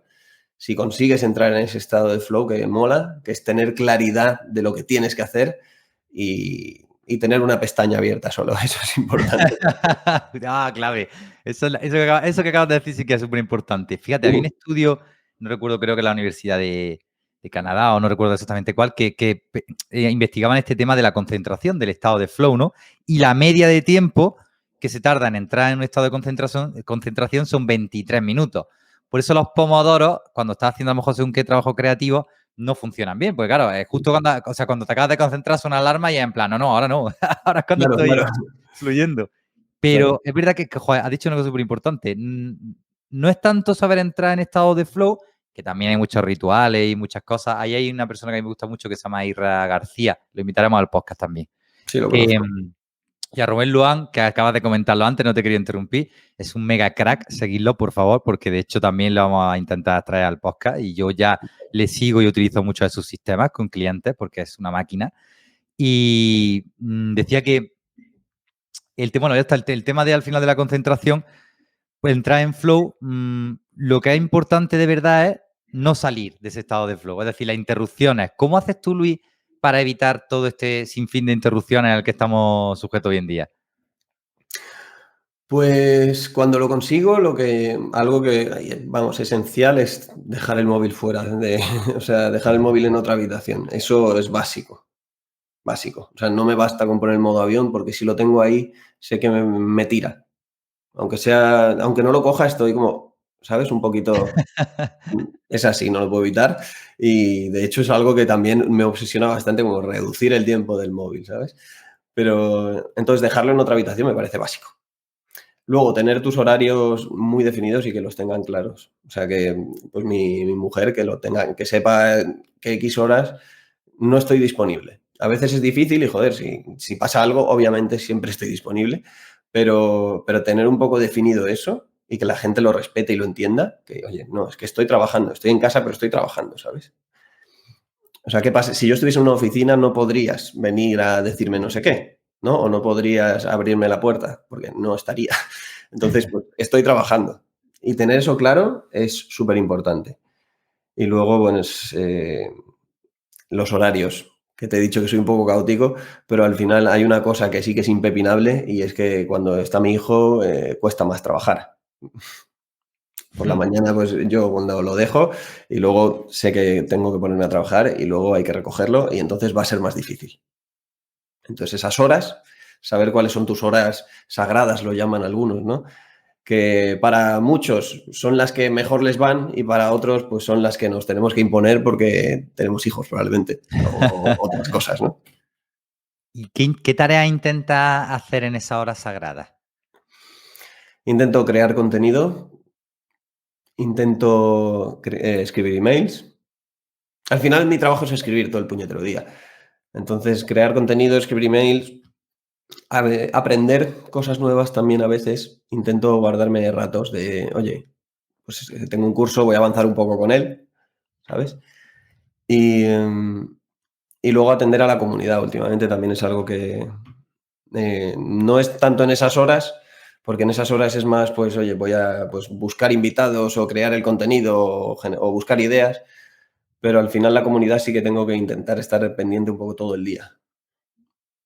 Si consigues entrar en ese estado de flow que mola, que es tener claridad de lo que tienes que hacer y tener una pestaña abierta solo, eso es importante. Clave. Eso que acabas de decir sí que es súper importante. Fíjate, había un estudio, no recuerdo, creo que la Universidad de Canadá, o no recuerdo exactamente cuál, que investigaban este tema de la concentración, del estado de flow, ¿no? Y la media de tiempo que se tarda en entrar en un estado de concentración son 23 minutos. Por eso los pomodoros, cuando estás haciendo a lo mejor según qué trabajo creativo, no funcionan bien, porque claro, es justo cuando te acabas de concentrar suena una alarma y es en plan, no, ahora no, ahora es cuando estoy fluyendo. Pero es verdad que joder, has dicho una cosa súper importante. No es tanto saber entrar en estado de flow, que también hay muchos rituales y muchas cosas. Ahí hay una persona que a mí me gusta mucho que se llama Ira García. Lo invitaremos al podcast también. Sí, lo conozco. Y a Rubén Luan, que acabas de comentarlo antes, no te quería interrumpir. Es un mega crack, seguidlo, por favor, porque de hecho también lo vamos a intentar traer al podcast. Y yo ya le sigo y utilizo muchos de sus sistemas con clientes porque es una máquina. Y decía que el tema, bueno, ya está el tema de al final de la concentración, pues entrar en flow, lo que es importante de verdad es no salir de ese estado de flow, es decir, las interrupciones. ¿Cómo haces tú, Luis, para evitar todo este sinfín de interrupciones al que estamos sujetos hoy en día? Pues cuando lo consigo, algo que, vamos, esencial es dejar el móvil fuera, o sea, dejar el móvil en otra habitación. Eso es básico, básico. O sea, no me basta con poner el modo avión porque si lo tengo ahí, sé que me tira. Aunque no lo coja, estoy como, ¿sabes? Un poquito, es así, no lo puedo evitar. Y de hecho es algo que también me obsesiona bastante, como reducir el tiempo del móvil, ¿sabes? Pero entonces dejarlo en otra habitación me parece básico. Luego, tener tus horarios muy definidos y que los tengan claros. O sea, que pues mi mujer que lo tenga, que sepa que X horas no estoy disponible. A veces es difícil y, joder, si pasa algo, obviamente siempre estoy disponible, pero tener un poco definido eso y que la gente lo respete y lo entienda, que, oye, no, es que estoy trabajando, estoy en casa, pero estoy trabajando, ¿sabes? O sea, ¿qué pasa? Si yo estuviese en una oficina, no podrías venir a decirme no sé qué, ¿no? O no podrías abrirme la puerta, porque no estaría. Entonces, pues, estoy trabajando. Y tener eso claro es súper importante. Y luego, bueno, los horarios, que te he dicho que soy un poco caótico, pero al final hay una cosa que sí que es impepinable y es que cuando está mi hijo cuesta más trabajar. Por la mañana, pues yo cuando lo dejo y luego sé que tengo que ponerme a trabajar y luego hay que recogerlo y entonces va a ser más difícil. Entonces esas horas, saber cuáles son tus horas sagradas, lo llaman algunos, ¿no? Que para muchos son las que mejor les van y para otros pues son las que nos tenemos que imponer porque tenemos hijos probablemente o otras cosas, ¿no? ¿Y qué tareas intentas hacer en esa hora sagrada? Intento crear contenido, intento escribir emails. Al final mi trabajo es escribir todo el puñetero día. Entonces, crear contenido, escribir emails, aprender cosas nuevas también a veces. Intento guardarme ratos de, oye, pues tengo un curso, voy a avanzar un poco con él, ¿sabes? Y, y luego atender a la comunidad. Últimamente también es algo que no es tanto en esas horas, porque en esas horas es más, pues, oye, voy a pues, buscar invitados o crear el contenido o buscar ideas, pero al final la comunidad sí que tengo que intentar estar pendiente un poco todo el día.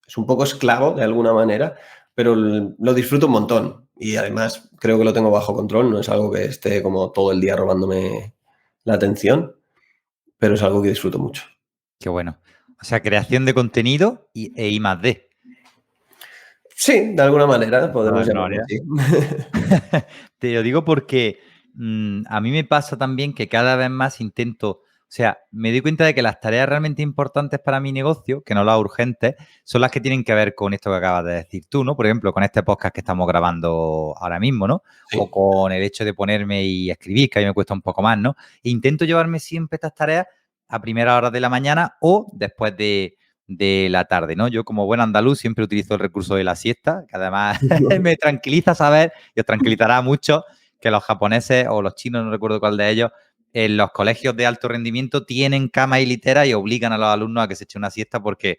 Es un poco esclavo de alguna manera, pero lo disfruto un montón y además creo que lo tengo bajo control, no es algo que esté como todo el día robándome la atención, pero es algo que disfruto mucho. Qué bueno. O sea, creación de contenido e I+D. Sí, de alguna manera podemos No, llamarlo así. Te lo digo porque a mí me pasa también que cada vez más intento, o sea, me doy cuenta de que las tareas realmente importantes para mi negocio, que no las urgentes, son las que tienen que ver con esto que acabas de decir tú, ¿no? Por ejemplo, con este podcast que estamos grabando ahora mismo, ¿no? Sí. O con el hecho de ponerme y escribir, que a mí me cuesta un poco más, ¿no? E intento llevarme siempre estas tareas a primera hora de la mañana o después de la tarde, ¿no? Yo como buen andaluz siempre utilizo el recurso de la siesta, que además me tranquiliza saber, y os tranquilizará mucho, que los japoneses o los chinos, no recuerdo cuál de ellos, en los colegios de alto rendimiento tienen cama y litera y obligan a los alumnos a que se echen una siesta porque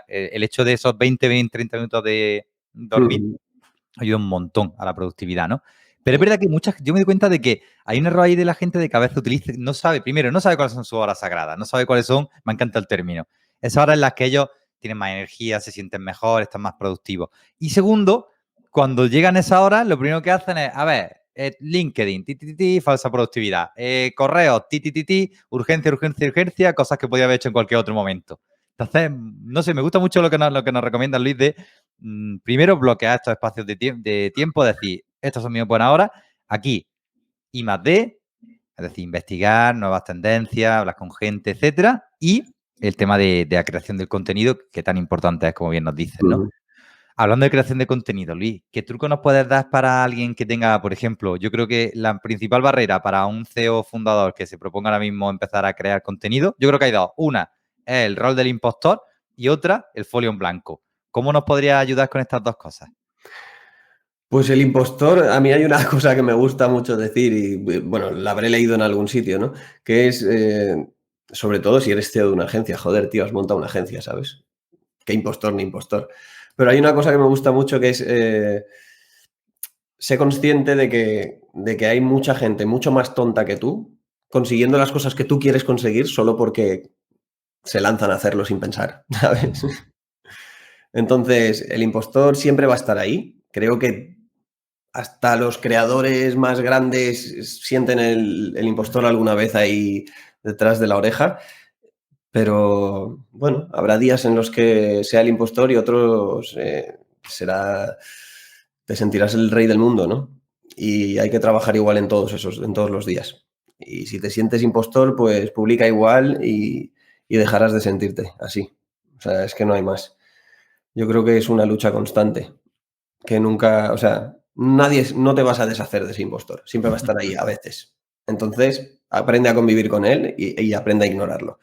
el hecho de esos 20, 30 minutos de dormir ayuda un montón a la productividad, ¿no? Pero es verdad que yo me doy cuenta de que hay un error ahí de la gente de que a veces utiliza, no sabe cuáles son sus horas sagradas, no sabe cuáles son, me encanta el término, esas horas en las que ellos tienen más energía, se sienten mejor, están más productivos. Y segundo, cuando llegan esas horas, lo primero que hacen es, a ver, LinkedIn, falsa productividad, correos, urgencia, urgencia, urgencia, cosas que podía haber hecho en cualquier otro momento. Entonces, no sé, me gusta mucho lo que nos recomienda Luis de primero bloquear estos espacios de tiempo, decir, estas son mis buenas horas, aquí I+D, es decir, investigar nuevas tendencias, hablar con gente, etcétera, y el tema de la creación del contenido, que tan importante es, como bien nos dicen, ¿no? Hablando de creación de contenido, Luis, ¿qué truco nos puedes dar para alguien que tenga, por ejemplo, yo creo que la principal barrera para un CEO fundador que se proponga ahora mismo empezar a crear contenido, yo creo que hay dos. Una es el rol del impostor y otra, el folio en blanco. ¿Cómo nos podría ayudar con estas dos cosas? Pues el impostor, a mí hay una cosa que me gusta mucho decir y bueno, la habré leído en algún sitio, ¿no? Que es, sobre todo si eres CEO de una agencia, joder, tío, has montado una agencia, ¿sabes? Qué impostor ni impostor. Pero hay una cosa que me gusta mucho que es, sé consciente de que hay mucha gente mucho más tonta que tú consiguiendo las cosas que tú quieres conseguir solo porque se lanzan a hacerlo sin pensar, ¿sabes? Entonces, el impostor siempre va a estar ahí. Creo que hasta los creadores más grandes sienten el impostor alguna vez ahí detrás de la oreja, pero bueno, habrá días en los que sea el impostor y otros te sentirás el rey del mundo, ¿no? Y hay que trabajar igual en todos los días. Y si te sientes impostor, pues publica igual y dejarás de sentirte así. O sea, es que no hay más. Yo creo que es una lucha constante que nunca, o sea, no te vas a deshacer de ese impostor, siempre va a estar ahí a veces. Entonces, aprende a convivir con él y aprende a ignorarlo.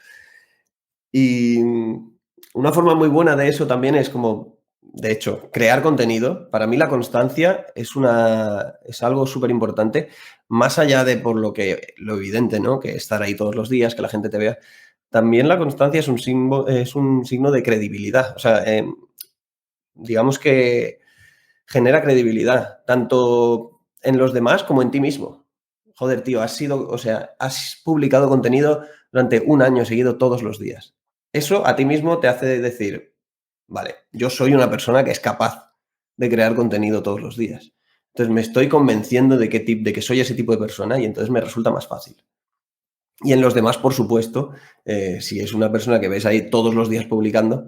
Y una forma muy buena de eso también es como, de hecho, crear contenido. Para mí la constancia es algo súper importante, más allá de por lo evidente, ¿no? Que estar ahí todos los días, que la gente te vea. También la constancia es un signo de credibilidad. O sea, digamos que genera credibilidad, tanto en los demás como en ti mismo. Joder, tío, has publicado contenido durante un año seguido todos los días. Eso a ti mismo te hace decir, vale, yo soy una persona que es capaz de crear contenido todos los días. Entonces me estoy convenciendo de que soy ese tipo de persona y entonces me resulta más fácil. Y en los demás, por supuesto, si es una persona que ves ahí todos los días publicando,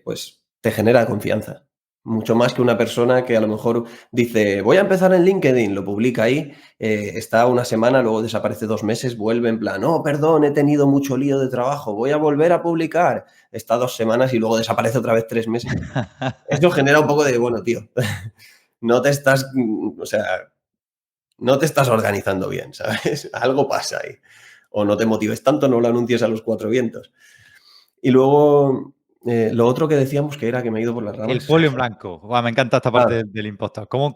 pues te genera confianza. Mucho más que una persona que a lo mejor dice, voy a empezar en LinkedIn, lo publica ahí, está una semana, luego desaparece 2 meses, vuelve en plan, no, perdón, he tenido mucho lío de trabajo, voy a volver a publicar. Está 2 semanas y luego desaparece otra vez 3 meses. Eso genera un poco de, bueno, tío, no te estás, o sea, no te estás organizando bien, ¿sabes? Algo pasa ahí. O no te motives tanto, no lo anuncies a los cuatro vientos. Y luego, lo otro que decíamos que era que me he ido por las El ramas. folio en blanco. Guau, me encanta esta parte Ah, del impostor. ¿Cómo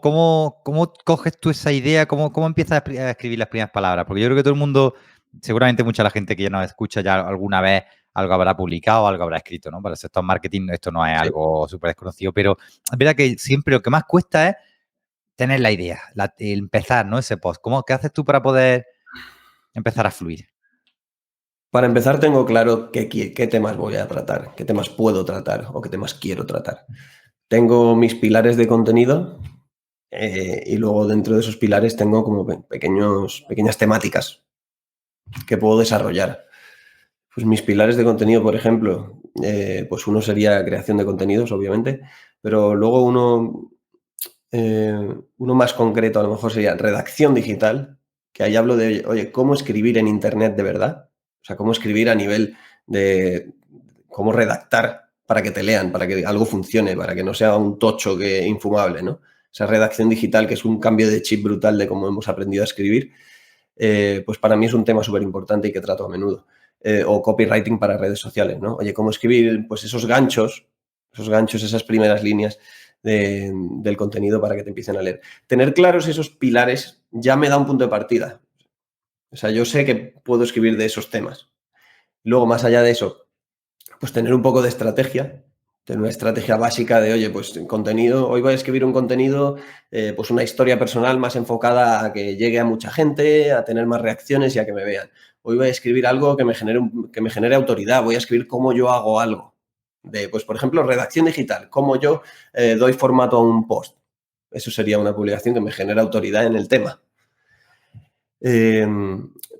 coges tú esa idea? ¿Cómo empiezas a escribir las primeras palabras? Porque yo creo que todo el mundo, seguramente mucha la gente que ya nos escucha ya alguna vez algo habrá publicado, algo habrá escrito, ¿no? Para el sector marketing esto no es sí. algo súper desconocido, pero es verdad que siempre lo que más cuesta es tener la idea, el empezar, ¿no? Ese post. ¿Qué haces tú para poder empezar a fluir? Para empezar, tengo claro qué temas voy a tratar, qué temas puedo tratar o qué temas quiero tratar. Tengo mis pilares de contenido y luego dentro de esos pilares tengo como pequeñas temáticas que puedo desarrollar. Pues mis pilares de contenido, por ejemplo, pues uno sería creación de contenidos, obviamente, pero luego uno más concreto a lo mejor sería redacción digital, que ahí hablo de, oye, cómo escribir en Internet de verdad, o sea, cómo escribir a nivel de cómo redactar para que te lean, para que algo funcione, para que no sea un tocho infumable, ¿no? Esa redacción digital que es un cambio de chip brutal de cómo hemos aprendido a escribir, pues para mí es un tema súper importante y que trato a menudo. O copywriting para redes sociales, ¿no? Oye, cómo escribir pues esos ganchos, esas primeras líneas del contenido para que te empiecen a leer. Tener claros esos pilares ya me da un punto de partida. O sea, yo sé que puedo escribir de esos temas. Luego, más allá de eso, pues tener un poco de estrategia, tener una estrategia básica de, oye, pues contenido, hoy voy a escribir un contenido, pues una historia personal más enfocada a que llegue a mucha gente, a tener más reacciones y a que me vean. Hoy voy a escribir algo que que me genere autoridad, voy a escribir cómo yo hago algo. De, pues, por ejemplo, redacción digital, cómo yo doy formato a un post. Eso sería una publicación que me genera autoridad en el tema.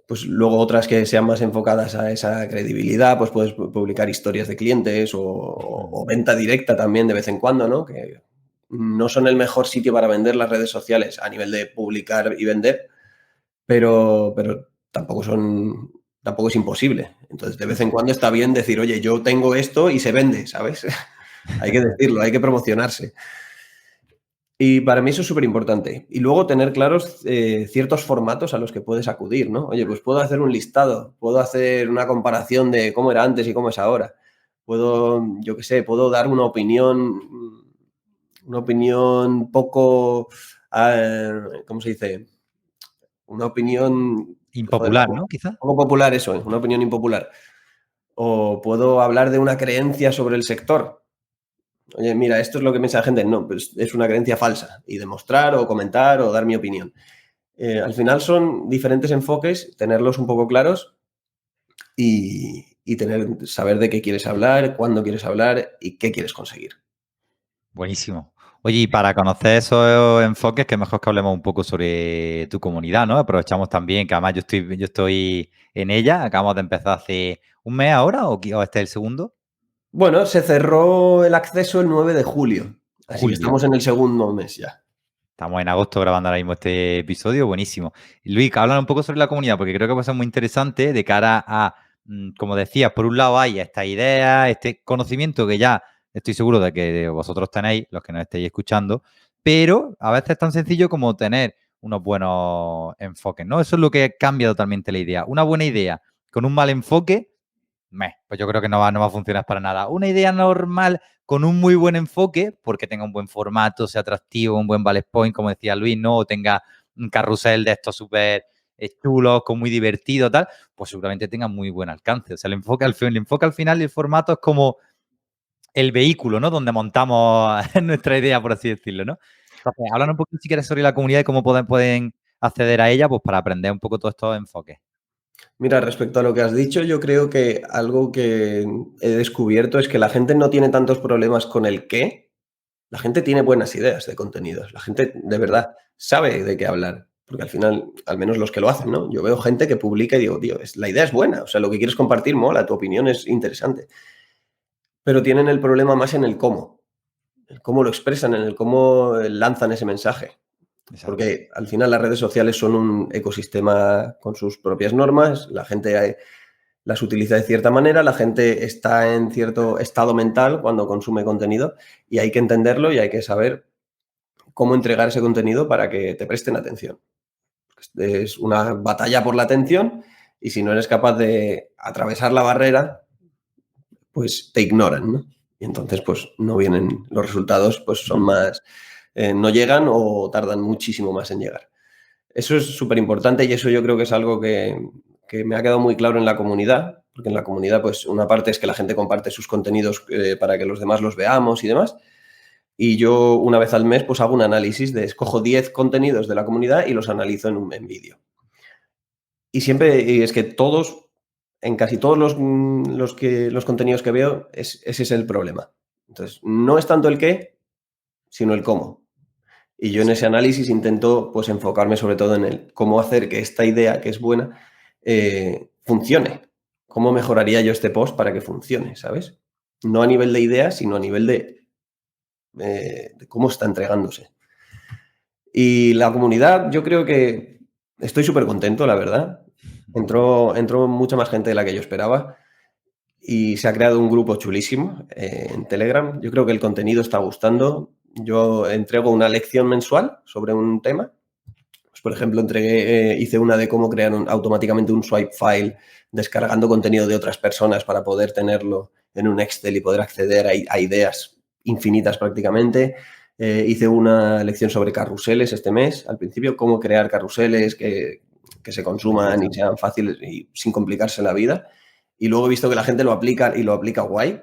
Pues luego otras que sean más enfocadas a esa credibilidad, pues puedes publicar historias de clientes o venta directa también de vez en cuando, ¿no? Que no son el mejor sitio para vender las redes sociales a nivel de publicar y vender, pero tampoco es imposible. Entonces, de vez en cuando está bien decir, oye, yo tengo esto y se vende, ¿sabes? Hay que decirlo, hay que promocionarse. Y para mí eso es súper importante. Y luego tener claros ciertos formatos a los que puedes acudir, ¿no? Oye, pues puedo hacer un listado, puedo hacer una comparación de cómo era antes y cómo es ahora. Puedo, yo qué sé, puedo dar una opinión poco, ¿cómo se dice? Una opinión, joder, Impopular, ¿no? Quizás. poco popular eso, una opinión impopular. O puedo hablar de una creencia sobre el sector. Oye, mira, esto es lo que piensa la gente. No, pues es una creencia falsa. Y demostrar o comentar o dar mi opinión. Al final son diferentes enfoques, tenerlos un poco claros y saber de qué quieres hablar, cuándo quieres hablar y qué quieres conseguir. Buenísimo. Oye, y para conocer esos enfoques, que mejor que hablemos un poco sobre tu comunidad, ¿no? Aprovechamos también que además yo estoy en ella, acabamos de empezar hace un mes ahora, o este es el segundo. Bueno, se cerró el acceso el 9 de julio, así que Julio. estamos en el segundo mes ya. Estamos en agosto grabando ahora mismo este episodio, buenísimo. Luis, habla un poco sobre la comunidad, porque creo que va a ser muy interesante de cara a, como decías, por un lado hay esta idea, este conocimiento que ya estoy seguro de que vosotros tenéis, los que nos estéis escuchando, pero a veces es tan sencillo como tener unos buenos enfoques, ¿no? Eso es lo que cambia totalmente la idea. Una buena idea con un mal enfoque, pues yo creo que no va a funcionar para nada. Una idea normal con un muy buen enfoque, porque tenga un buen formato, sea atractivo, un buen bullet point, como decía Luis, ¿no? O tenga un carrusel de estos súper chulos, con muy divertido, tal, pues seguramente tenga muy buen alcance. O sea, el enfoque al final y el formato es como el vehículo, ¿no? Donde montamos nuestra idea, por así decirlo, ¿no? Entonces, hablan un poquito, si quieres, sobre la comunidad y cómo pueden acceder a ella, pues para aprender un poco todos estos enfoques. Mira, respecto a lo que has dicho, yo creo que algo que he descubierto es que la gente no tiene tantos problemas con el qué. La gente tiene buenas ideas de contenidos. La gente de verdad sabe de qué hablar. Porque al final, al menos los que lo hacen, ¿no? Yo veo gente que publica y digo, tío, la idea es buena. O sea, lo que quieres compartir mola, tu opinión es interesante. Pero tienen el problema más en el cómo lo expresan, en el cómo lanzan ese mensaje. Exacto. Porque al final las redes sociales son un ecosistema con sus propias normas, la gente las utiliza de cierta manera, la gente está en cierto estado mental cuando consume contenido y hay que entenderlo y hay que saber cómo entregar ese contenido para que te presten atención. Es una batalla por la atención y si no eres capaz de atravesar la barrera, pues te ignoran, ¿no? Y entonces, pues no vienen los resultados, pues son más, no llegan o tardan muchísimo más en llegar. Eso es súper importante y eso yo creo que es algo que me ha quedado muy claro en la comunidad, porque en la comunidad, pues una parte es que la gente comparte sus contenidos para que los demás los veamos y demás. Y yo una vez al mes pues hago un análisis escojo 10 contenidos de la comunidad y los analizo en vídeo. Y siempre, y es que en casi todos los contenidos que veo, ese es el problema. Entonces, no es tanto el qué, sino el cómo. Y yo en ese análisis intento pues enfocarme sobre todo en el cómo hacer que esta idea, que es buena, funcione. ¿Cómo mejoraría yo este post para que funcione, sabes? No a nivel de ideas, sino a nivel de cómo está entregándose. Y la comunidad, yo creo que estoy súper contento, la verdad. Entró mucha más gente de la que yo esperaba y se ha creado un grupo chulísimo en Telegram. Yo creo que el contenido está gustando. Yo entrego una lección mensual sobre un tema. Pues, por ejemplo, hice una de cómo crear automáticamente un swipe file descargando contenido de otras personas para poder tenerlo en un Excel y poder acceder a ideas infinitas prácticamente. Hice una lección sobre carruseles este mes, al principio, cómo crear carruseles, que se consuman y sean fáciles y sin complicarse la vida. Y luego he visto que la gente lo aplica y lo aplica guay.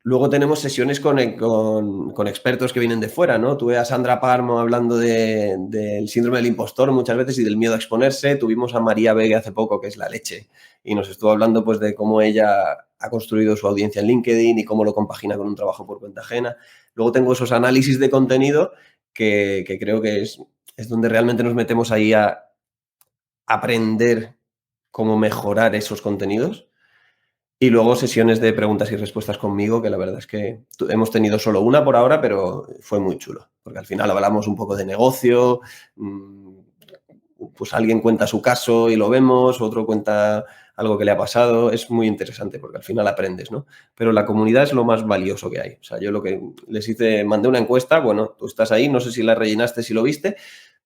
Luego tenemos sesiones con expertos que vienen de fuera, ¿no? Tuve a Sandra Parmo hablando del síndrome del impostor muchas veces y del miedo a exponerse. Tuvimos a María Vega hace poco, que es la leche, y nos estuvo hablando pues de cómo ella ha construido su audiencia en LinkedIn y cómo lo compagina con un trabajo por cuenta ajena. Luego tengo esos análisis de contenido que creo que es donde realmente nos metemos ahí a aprender cómo mejorar esos contenidos. Y luego sesiones de preguntas y respuestas conmigo, que la verdad es que hemos tenido solo una por ahora, pero fue muy chulo, porque al final hablamos un poco de negocio, pues alguien cuenta su caso y lo vemos, otro cuenta algo que le ha pasado, es muy interesante porque al final aprendes, ¿no? Pero la comunidad es lo más valioso que hay. O sea, yo lo que les hice, mandé una encuesta, bueno, tú estás ahí, no sé si la rellenaste, si lo viste,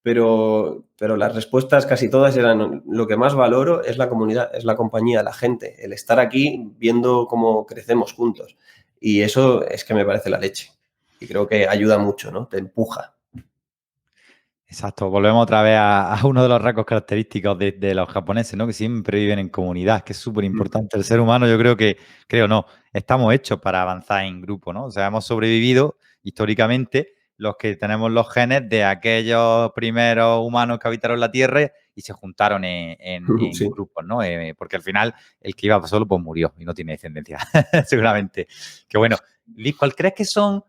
pero las respuestas casi todas eran, lo que más valoro es la comunidad, es la compañía, la gente, el estar aquí viendo cómo crecemos juntos. Y eso es que me parece la leche. Y creo que ayuda mucho, ¿no? Te empuja. Exacto, volvemos otra vez a uno de los rasgos característicos de los japoneses, ¿no? Que siempre viven en comunidad, que es súper importante. El ser humano, yo creo no, estamos hechos para avanzar en grupo, ¿no? O sea, hemos sobrevivido históricamente los que tenemos los genes de aquellos primeros humanos que habitaron la Tierra y se juntaron en Sí. grupos, ¿no? Porque al final el que iba solo pues murió y no tiene descendencia, seguramente. Que bueno, Liz, ¿cuál crees que son,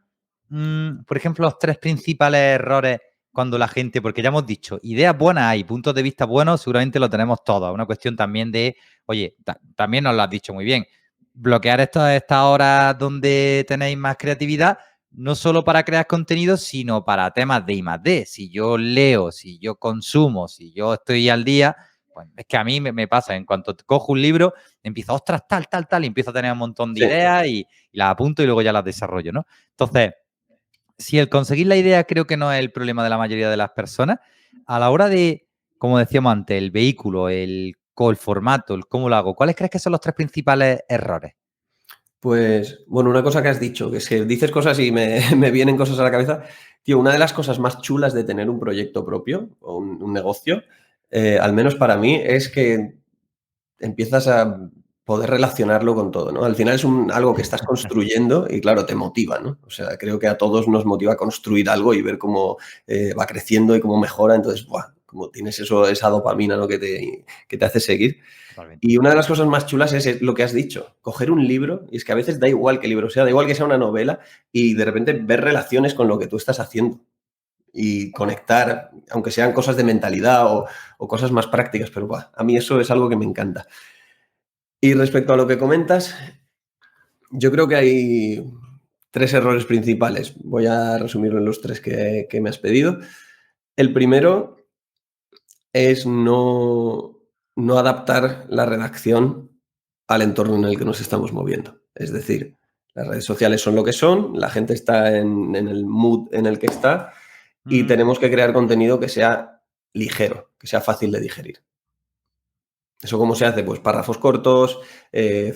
por ejemplo, los tres principales errores cuando la gente, porque ya hemos dicho, ideas buenas hay, puntos de vista buenos, seguramente lo tenemos todos. Es una cuestión también de, oye, también nos lo has dicho muy bien, bloquear estas horas donde tenéis más creatividad, no solo para crear contenido, sino para temas de I+D. Si yo leo, si yo consumo, si yo estoy al día, pues es que a mí me pasa, en cuanto cojo un libro, empiezo, ostras, tal, y empiezo a tener un montón de Sí. ideas y las apunto y luego ya las desarrollo, ¿no? Entonces, si el conseguir la idea creo que no es el problema de la mayoría de las personas, a la hora de, como decíamos antes, el vehículo, el formato, el cómo lo hago, ¿cuáles crees que son los tres principales errores? Pues, bueno, una cosa que has dicho, que es que dices cosas y me vienen cosas a la cabeza. Tío, una de las cosas más chulas de tener un proyecto propio o un negocio, al menos para mí, es que empiezas a poder relacionarlo con todo, ¿no? Al final es algo que estás construyendo y, claro, te motiva, ¿no? O sea, creo que a todos nos motiva construir algo y ver cómo va creciendo y cómo mejora. Entonces, ¡buah! Como tienes esa dopamina, ¿no? que te hace seguir. Totalmente. Y una de las cosas más chulas es lo que has dicho, coger un libro, y es que a veces da igual qué libro sea, da igual que sea una novela, y de repente ver relaciones con lo que tú estás haciendo y conectar, aunque sean cosas de mentalidad o cosas más prácticas, pero buah, a mí eso es algo que me encanta. Y respecto a lo que comentas, yo creo que hay tres errores principales. Voy a resumirlo en los tres que me has pedido. El primero es no adaptar la redacción al entorno en el que nos estamos moviendo. Es decir, las redes sociales son lo que son, la gente está en el mood en el que está y tenemos que crear contenido que sea ligero, que sea fácil de digerir. ¿Eso cómo se hace? Pues párrafos cortos,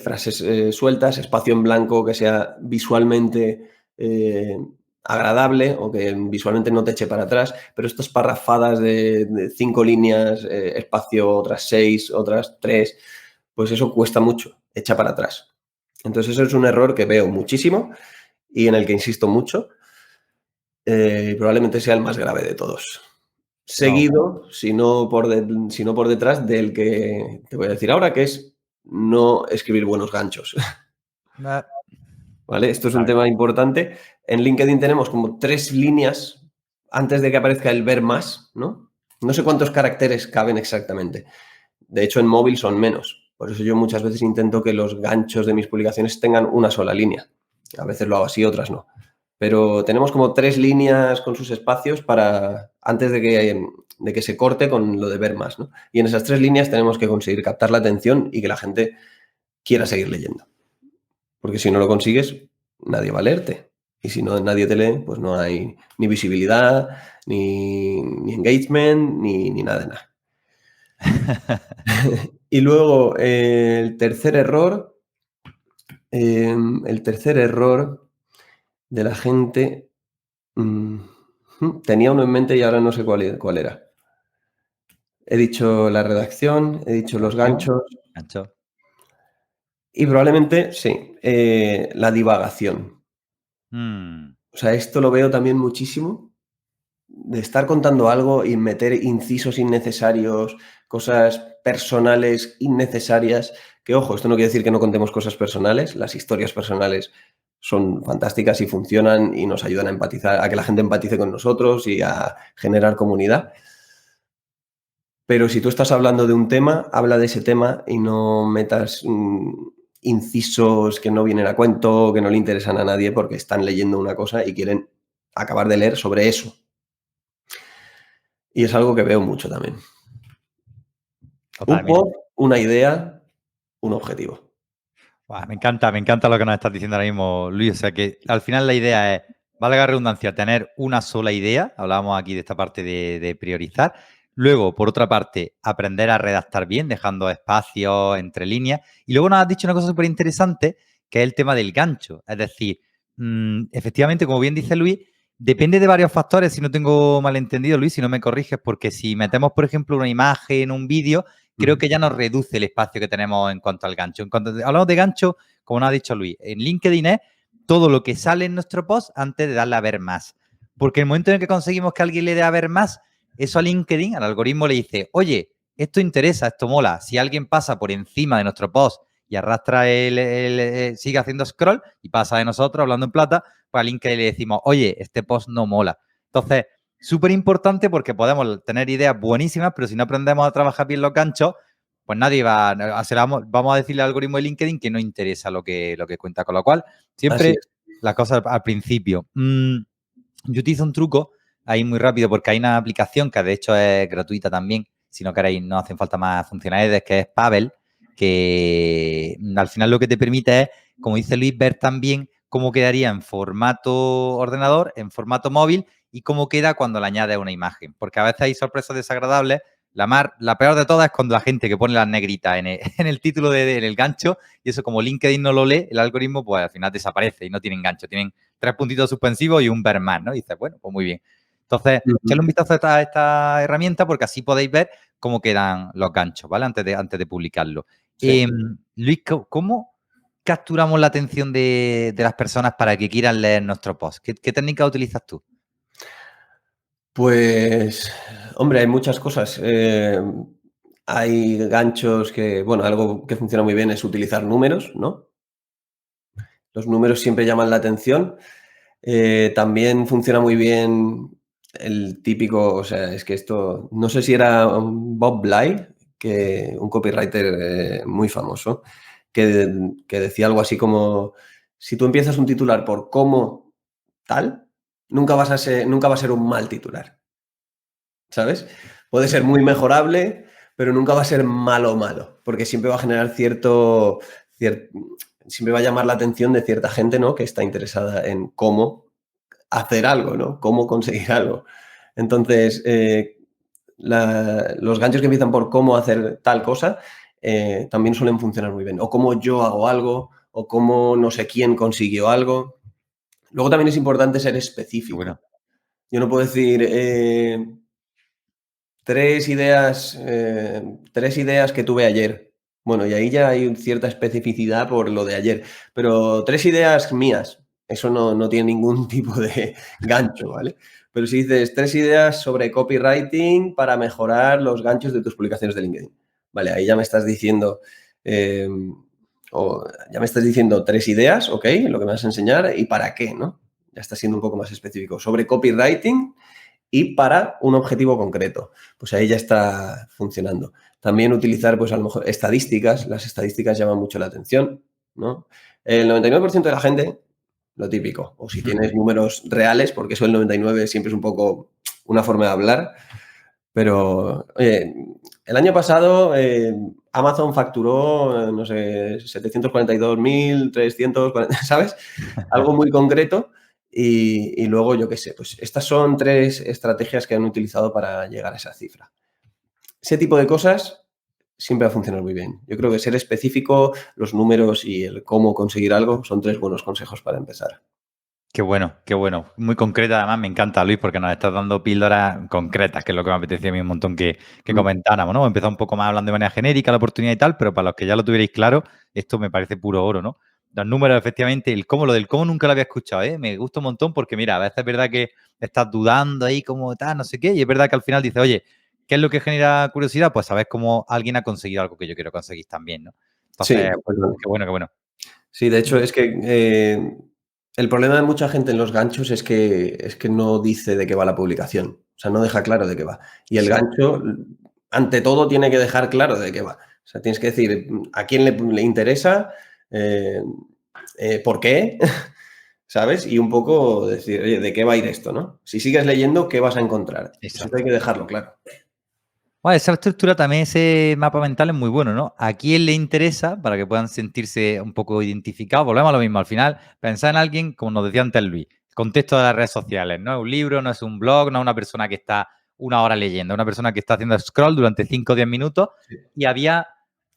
frases sueltas, espacio en blanco que sea visualmente agradable o que visualmente no te eche para atrás, pero estas parrafadas de 5 líneas, espacio otras 6, otras 3, pues eso cuesta mucho, echa para atrás. Entonces eso es un error que veo muchísimo y en el que insisto mucho. Probablemente sea el más grave de todos. Wow. Seguido, si no por detrás del que te voy a decir ahora, que es no escribir buenos ganchos. ¿Vale? Esto es un Vale. tema importante. En LinkedIn tenemos como 3 líneas antes de que aparezca el ver más, ¿no? No sé cuántos caracteres caben exactamente. De hecho, en móvil son menos. Por eso yo muchas veces intento que los ganchos de mis publicaciones tengan una sola línea. A veces lo hago así, otras no. Pero tenemos como 3 líneas con sus espacios para antes de que se corte con lo de ver más, ¿no? Y en esas 3 líneas tenemos que conseguir captar la atención y que la gente quiera seguir leyendo. Porque si no lo consigues, nadie va a leerte. Y si no nadie te lee, pues no hay ni visibilidad, ni engagement, ni nada de nada. Y luego el tercer error de la gente, tenía uno en mente y ahora no sé cuál era. he dicho la redacción, he dicho los ganchos Gancho. y probablemente, sí, la divagación. Mm, O sea, esto lo veo también muchísimo, de estar contando algo y meter incisos innecesarios, cosas personales innecesarias, que ojo, esto no quiere decir que no contemos cosas personales, las historias personales son fantásticas y funcionan y nos ayudan a empatizar, a que la gente empatice con nosotros y a generar comunidad. Pero si tú estás hablando de un tema, habla de ese tema y no metas incisos que no vienen a cuento, que no le interesan a nadie porque están leyendo una cosa y quieren acabar de leer sobre eso. Y es algo que veo mucho también. Un totalmente. post, una idea, un objetivo. Buah, me encanta lo que nos estás diciendo ahora mismo, Luis. O sea que al final la idea es, valga la redundancia, tener una sola idea. Hablábamos aquí de esta parte de priorizar. Luego, por otra parte, aprender a redactar bien, dejando espacios entre líneas. Y luego nos has dicho una cosa súper interesante, que es el tema del gancho. Es decir, efectivamente, como bien dice Luis, depende de varios factores, si no tengo malentendido, Luis, si no me corriges, porque si metemos, por ejemplo, una imagen, un vídeo, creo que ya nos reduce el espacio que tenemos en cuanto al gancho. En cuanto hablamos de gancho, como nos ha dicho Luis, en LinkedIn es todo lo que sale en nuestro post antes de darle a ver más. Porque el momento en el que conseguimos que alguien le dé a ver más, eso a LinkedIn, al algoritmo le dice, oye, esto interesa, esto mola. Si alguien pasa por encima de nuestro post y arrastra sigue haciendo scroll y pasa de nosotros hablando en plata, pues a LinkedIn le decimos, oye, este post no mola. Entonces, súper importante porque podemos tener ideas buenísimas, pero si no aprendemos a trabajar bien los ganchos, pues nadie va a vamos a decirle al algoritmo de LinkedIn que no interesa lo que cuenta. Con lo cual, Así siempre es. las cosas al principio. Yo utilizo un truco ahí muy rápido porque hay una aplicación que de hecho es gratuita también. Si no queréis, no hacen falta más funcionalidades, que es Pavel, que al final lo que te permite es, como dice Luis, ver también cómo quedaría en formato ordenador, en formato móvil y cómo queda cuando le añades una imagen. Porque a veces hay sorpresas desagradables. La peor de todas es cuando la gente que pone las negritas en el título del gancho y eso como LinkedIn no lo lee, el algoritmo pues al final desaparece y no tienen gancho. Tienen 3 puntitos suspensivos y un ver más, ¿no? Y dices, bueno, pues muy bien. Entonces, echarle un vistazo a esta herramienta porque así podéis ver cómo quedan los ganchos, ¿vale? Antes de publicarlo. Sí. Luis, ¿cómo capturamos la atención de las personas para que quieran leer nuestro post? ¿Qué técnica utilizas tú? Pues, hombre, hay muchas cosas. Hay ganchos que, bueno, algo que funciona muy bien es utilizar números, ¿no? Los números siempre llaman la atención. También funciona muy bien el típico, o sea, es que esto, no sé si era Bob Bly, un copywriter muy famoso, que decía algo así como, si tú empiezas un titular por cómo tal, nunca va a ser un mal titular, ¿sabes? Puede ser muy mejorable, pero nunca va a ser malo malo, porque siempre va a generar siempre va a llamar la atención de cierta gente, ¿no? Que está interesada en cómo hacer algo, ¿no? Cómo conseguir algo. Entonces, los ganchos que empiezan por cómo hacer tal cosa también suelen funcionar muy bien. O cómo yo hago algo, o cómo no sé quién consiguió algo. Luego también es importante ser Qué bueno. específico. Yo no puedo decir tres ideas que tuve ayer. Bueno, y ahí ya hay cierta especificidad por lo de ayer. Pero 3 ideas mías, eso no tiene ningún tipo de gancho, ¿vale? Pero si dices 3 ideas sobre copywriting para mejorar los ganchos de tus publicaciones de LinkedIn. Vale, ahí ya me estás diciendo, eh, ya me estás diciendo 3 ideas, ¿ok? Lo que me vas a enseñar y para qué, ¿no? Ya está siendo un poco más específico. Sobre copywriting y para un objetivo concreto. Pues ahí ya está funcionando. También utilizar, pues a lo mejor, estadísticas. Las estadísticas llaman mucho la atención, ¿no? El 99% de la gente, lo típico, o si tienes números reales, porque eso el 99 siempre es un poco una forma de hablar, pero, oye, el año pasado Amazon facturó, no sé, 742.340, ¿sabes? Algo muy concreto y luego, yo qué sé, pues estas son 3 estrategias que han utilizado para llegar a esa cifra. Ese tipo de cosas siempre va a funcionar muy bien. Yo creo que ser específico, los números y el cómo conseguir algo son 3 buenos consejos para empezar. Qué bueno, qué bueno. Muy concreta, además, me encanta, Luis, porque nos estás dando píldoras concretas, que es lo que me apetecía a mí un montón que comentáramos, ¿no? Hemos empezado un poco más hablando de manera genérica, la oportunidad y tal, pero para los que ya lo tuvierais claro, esto me parece puro oro, ¿no? Los números, efectivamente, el cómo, lo del cómo nunca lo había escuchado, ¿eh? Me gusta un montón porque, mira, a veces es verdad que estás dudando ahí como tal, no sé qué, y es verdad que al final dices, oye, ¿qué es lo que genera curiosidad? Pues sabes cómo alguien ha conseguido algo que yo quiero conseguir también, ¿no? Sí, Entonces, pues, qué bueno, qué bueno. sí, de hecho es que el problema de mucha gente en los ganchos es que no dice de qué va la publicación, o sea, no deja claro de qué va. Y el Sí. gancho, ante todo, tiene que dejar claro de qué va. O sea, tienes que decir a quién le interesa, eh, por qué, ¿sabes? Y un poco decir, oye, ¿de qué va a ir esto, no? Si sigues leyendo, ¿qué vas a encontrar? Eso hay Exacto. que dejarlo claro. Bueno, esa estructura también, ese mapa mental es muy bueno, ¿no? ¿A quién le interesa para que puedan sentirse un poco identificados? Volvemos a lo mismo. Al final, pensar en alguien, como nos decía antes Luis, el contexto de las redes sociales. No es un libro, no es un blog, no es una persona que está una hora leyendo, es una persona que está haciendo scroll durante 5 o 10 minutos. Y había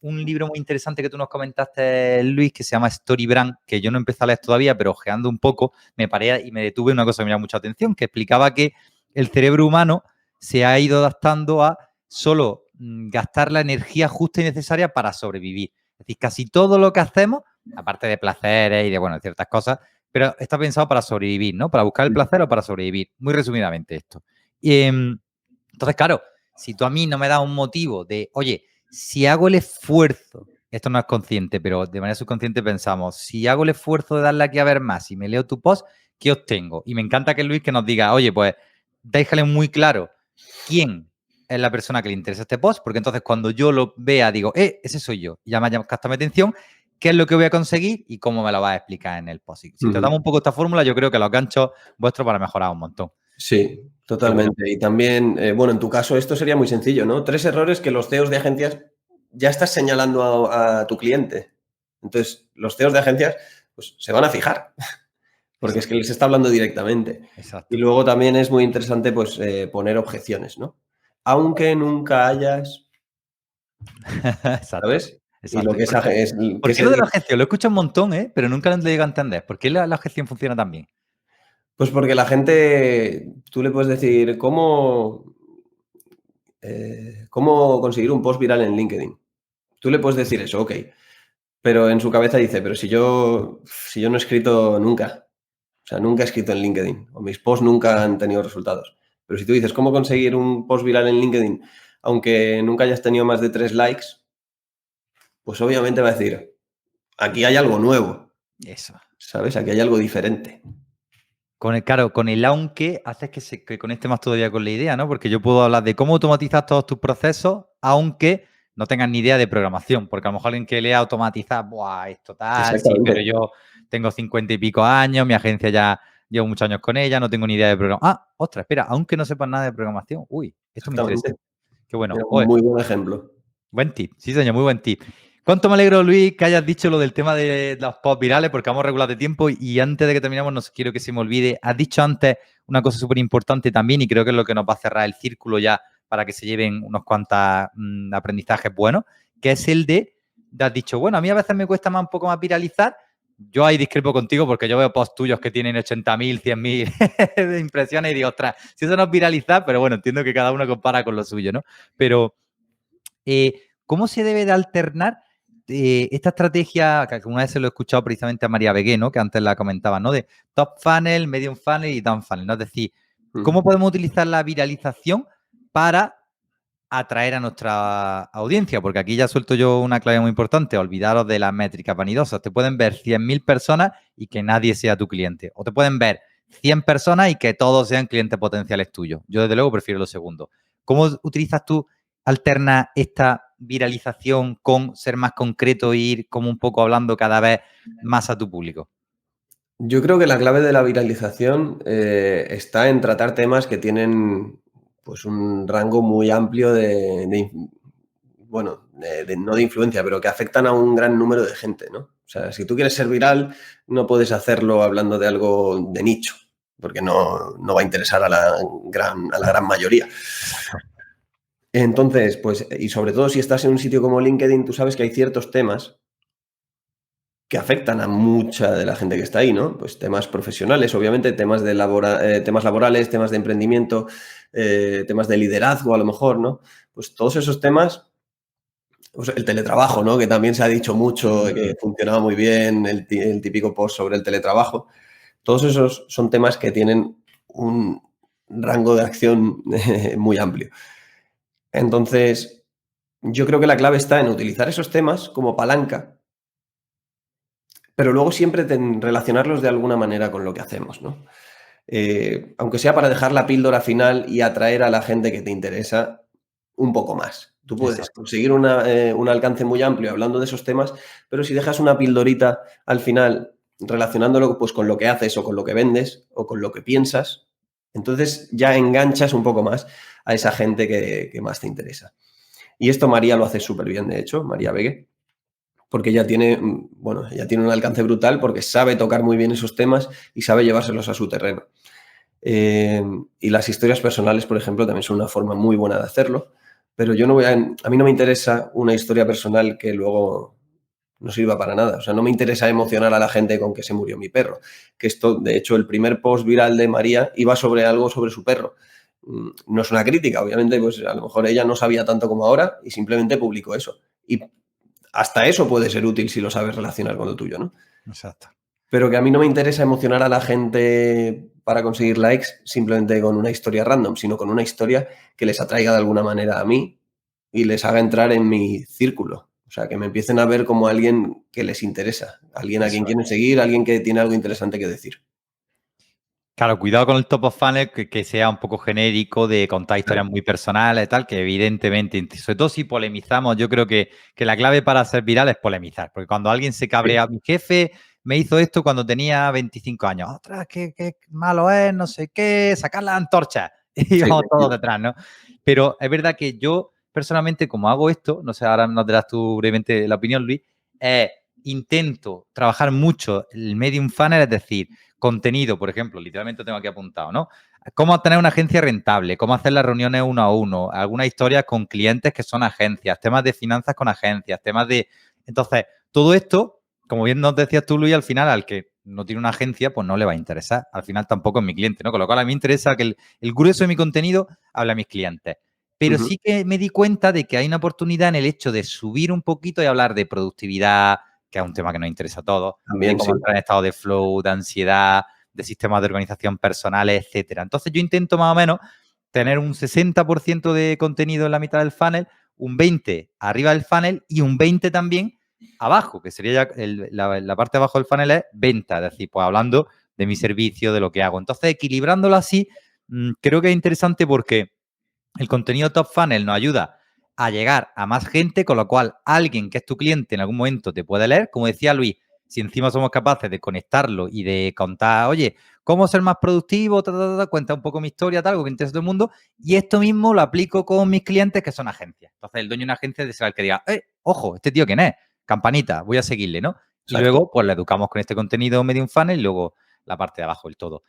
un libro muy interesante que tú nos comentaste, Luis, que se llama Storybrand, que yo no empecé a leer todavía, pero ojeando un poco, me paré y me detuve en una cosa que me llamó mucha atención, que explicaba que el cerebro humano se ha ido adaptando a solo gastar la energía justa y necesaria para sobrevivir. Es decir, casi todo lo que hacemos, aparte de placeres y de, bueno, ciertas cosas, pero está pensado para sobrevivir, ¿no? Para buscar el placer o para sobrevivir. Muy resumidamente esto. Y, entonces, claro, si tú a mí no me das un motivo de, oye, si hago el esfuerzo, esto no es consciente, pero de manera subconsciente pensamos, si hago el esfuerzo de darle aquí a ver más y me leo tu post, ¿qué obtengo? Y me encanta que Luis que nos diga, oye, pues déjale muy claro quién es la persona que le interesa este post, porque entonces cuando yo lo vea digo, ese soy yo, y ya me ha captado mi atención, qué es lo que voy a conseguir y cómo me lo vas a explicar en el post. Si tratamos un poco esta fórmula, yo creo que los ganchos vuestros van a mejorar un montón. Sí, Qué bueno. totalmente. Y también, bueno, en tu caso esto sería muy sencillo, ¿no? 3 errores que los CEOs de agencias ya estás señalando a tu cliente. Entonces, los CEOs de agencias, pues, se van a fijar, porque es que Exacto, les está hablando directamente. Y exacto. luego también es muy interesante, pues, poner objeciones, ¿no? Aunque nunca hayas, Exacto, ¿sabes? Y lo exacto. que es que ¿Por qué se lo de diga, la objeción? Lo he escuchado un montón, ¿eh? Pero nunca lo he llegado a entender. ¿Por qué la objeción funciona tan bien? pues porque la gente, tú le puedes decir, ¿cómo conseguir un post viral en LinkedIn? Tú le puedes decir eso, ok. Pero en su cabeza dice, pero si yo no he escrito nunca, o sea, nunca he escrito en LinkedIn, o mis posts nunca han tenido resultados. Pero si tú dices, ¿cómo conseguir un post viral en LinkedIn aunque nunca hayas tenido más de 3 likes? Pues obviamente va a decir, aquí hay algo nuevo, Eso. ¿sabes? Aquí hay algo diferente. Claro, con el aunque haces que conecte más todavía con la idea, ¿no? Porque yo puedo hablar de cómo automatizar todos tus procesos, aunque no tengas ni idea de programación. Porque a lo mejor alguien que lea automatizar, ¡buah! Es total, sí, Exactamente. pero yo tengo 50 y pico años, mi agencia ya llevo muchos años con ella, no tengo ni idea de programación. Ah, ostras, espera, aunque no sepas nada de programación. Uy, esto me interesa. Exactamente. Qué bueno. Era un muy buen ejemplo. Buen tip, sí señor, muy buen tip. ¿Cuánto me alegro, Luis, que hayas dicho lo del tema de los posts virales? Porque vamos regular de tiempo y antes de que terminemos, no quiero que se me olvide. Has dicho antes una cosa súper importante también y creo que es lo que nos va a cerrar el círculo ya para que se lleven unos cuantos aprendizajes buenos, que es el de, has dicho, bueno, a mí a veces me cuesta más un poco más viralizar. Yo ahí discrepo contigo porque yo veo posts tuyos que tienen 80.000, 100.000 de impresiones y digo, ostras, si eso no es viralizar, pero bueno, entiendo que cada uno compara con lo suyo, ¿no? Pero ¿cómo se debe de alternar esta estrategia, que una vez se lo he escuchado precisamente a María Begué, ¿no? Que antes la comentaba, ¿no? De top funnel, medium funnel y down funnel, ¿no? Es decir, ¿cómo podemos utilizar la viralización para atraer a nuestra audiencia? Porque aquí ya suelto yo una clave muy importante, olvidaros de las métricas vanidosas. Te pueden ver 100.000 personas y que nadie sea tu cliente. O te pueden ver 100 personas y que todos sean clientes potenciales tuyos. Yo desde luego prefiero lo segundo. ¿Cómo utilizas tú, alterna esta viralización con ser más concreto e ir como un poco hablando cada vez más a tu público? Yo creo que la clave de la viralización está en tratar temas que tienen pues un rango muy amplio bueno, no de influencia, pero que afectan a un gran número de gente, ¿no? O sea, si tú quieres ser viral, no puedes hacerlo hablando de algo de nicho, porque no va a interesar a la gran mayoría. Exacto. Entonces, pues, y sobre todo si estás en un sitio como LinkedIn, tú sabes que hay ciertos temas que afectan a mucha de la gente que está ahí, ¿no? Pues temas profesionales, obviamente, temas temas laborales, temas de emprendimiento, temas de liderazgo, a lo mejor, ¿no? Pues todos esos temas, pues el teletrabajo, ¿no? Que también se ha dicho mucho, que funcionaba muy bien, el típico post sobre el teletrabajo. Todos esos son temas que tienen un rango de acción muy amplio. Entonces, yo creo que la clave está en utilizar esos temas como palanca, pero luego siempre relacionarlos de alguna manera con lo que hacemos, ¿no? Aunque sea para dejar la píldora final y atraer a la gente que te interesa un poco más. Tú puedes Exacto. conseguir un alcance muy amplio hablando de esos temas, pero si dejas una pildorita al final relacionándolo pues, con lo que haces o con lo que vendes o con lo que piensas, entonces ya enganchas un poco más a esa gente que más te interesa. Y esto María lo hace súper bien, de hecho, María Vegue, porque ella tiene, bueno, ella tiene un alcance brutal porque sabe tocar muy bien esos temas y sabe llevárselos a su terreno. Y las historias personales, por ejemplo, también son una forma muy buena de hacerlo, pero yo no voy a mí no me interesa una historia personal que luego no sirva para nada. O sea, no me interesa emocionar a la gente con que se murió mi perro. Que esto, de hecho, el primer post viral de María iba sobre algo sobre su perro. No es una crítica, obviamente, pues a lo mejor ella no sabía tanto como ahora y simplemente publicó eso. Y hasta eso puede ser útil si lo sabes relacionar con lo tuyo, ¿no? Exacto. Pero que a mí no me interesa emocionar a la gente para conseguir likes simplemente con una historia random, sino con una historia que les atraiga de alguna manera a mí y les haga entrar en mi círculo. O sea, que me empiecen a ver como alguien que les interesa, alguien a Eso quien es. quieren seguir, alguien que tiene algo interesante que decir. Claro, cuidado con el top of funnel que sea un poco genérico, de contar historias Claro. muy personales y tal, que evidentemente, sobre todo si polemizamos, yo creo que la clave para ser viral es polemizar, porque cuando alguien se Sí, cabrea, mi jefe me hizo esto cuando tenía 25 años, ostras, qué malo es, no sé qué, sacar las antorchas, y sí, vamos todos detrás, ¿no? Pero es verdad que yo, personalmente, como hago esto, no sé, ahora nos darás tú brevemente la opinión, Luis, intento trabajar mucho el medium funnel, es decir, contenido, por ejemplo, literalmente tengo aquí apuntado, ¿no? Cómo tener una agencia rentable, cómo hacer las reuniones uno a uno, algunas historias con clientes que son agencias, temas de finanzas con agencias, temas de... Entonces, todo esto, como bien nos decías tú, Luis, al final, al que no tiene una agencia, pues no le va a interesar. Al final tampoco es mi cliente, ¿no? Con lo cual a mí me interesa que el grueso de mi contenido hable a mis clientes. Pero ujú, sí que me di cuenta de que hay una oportunidad en el hecho de subir un poquito y hablar de productividad, que es un tema que nos interesa a todos, de también sí. cómo entrar en estado de flow, de ansiedad, de sistemas de organización personales, etcétera. Entonces yo intento más o menos tener un 60% de contenido en la mitad del funnel, un 20% arriba del funnel y un 20% también abajo, que sería ya la parte de abajo del funnel es venta, es decir, pues hablando de mi servicio, de lo que hago. Entonces, equilibrándolo así, creo que es interesante porque el contenido top funnel nos ayuda a llegar a más gente, con lo cual alguien que es tu cliente en algún momento te puede leer. Como decía Luis, si encima somos capaces de conectarlo y de contar, oye, ¿cómo ser más productivo? Cuenta un poco mi historia, tal, algo que interesa a todo el mundo. Y esto mismo lo aplico con mis clientes que son agencias. Entonces, el dueño de una agencia será el que diga, ojo, ¿este tío quién es? Campanita, voy a seguirle, ¿no? Y Exacto. luego, pues le educamos con este contenido medium funnel y luego la parte de abajo del todo.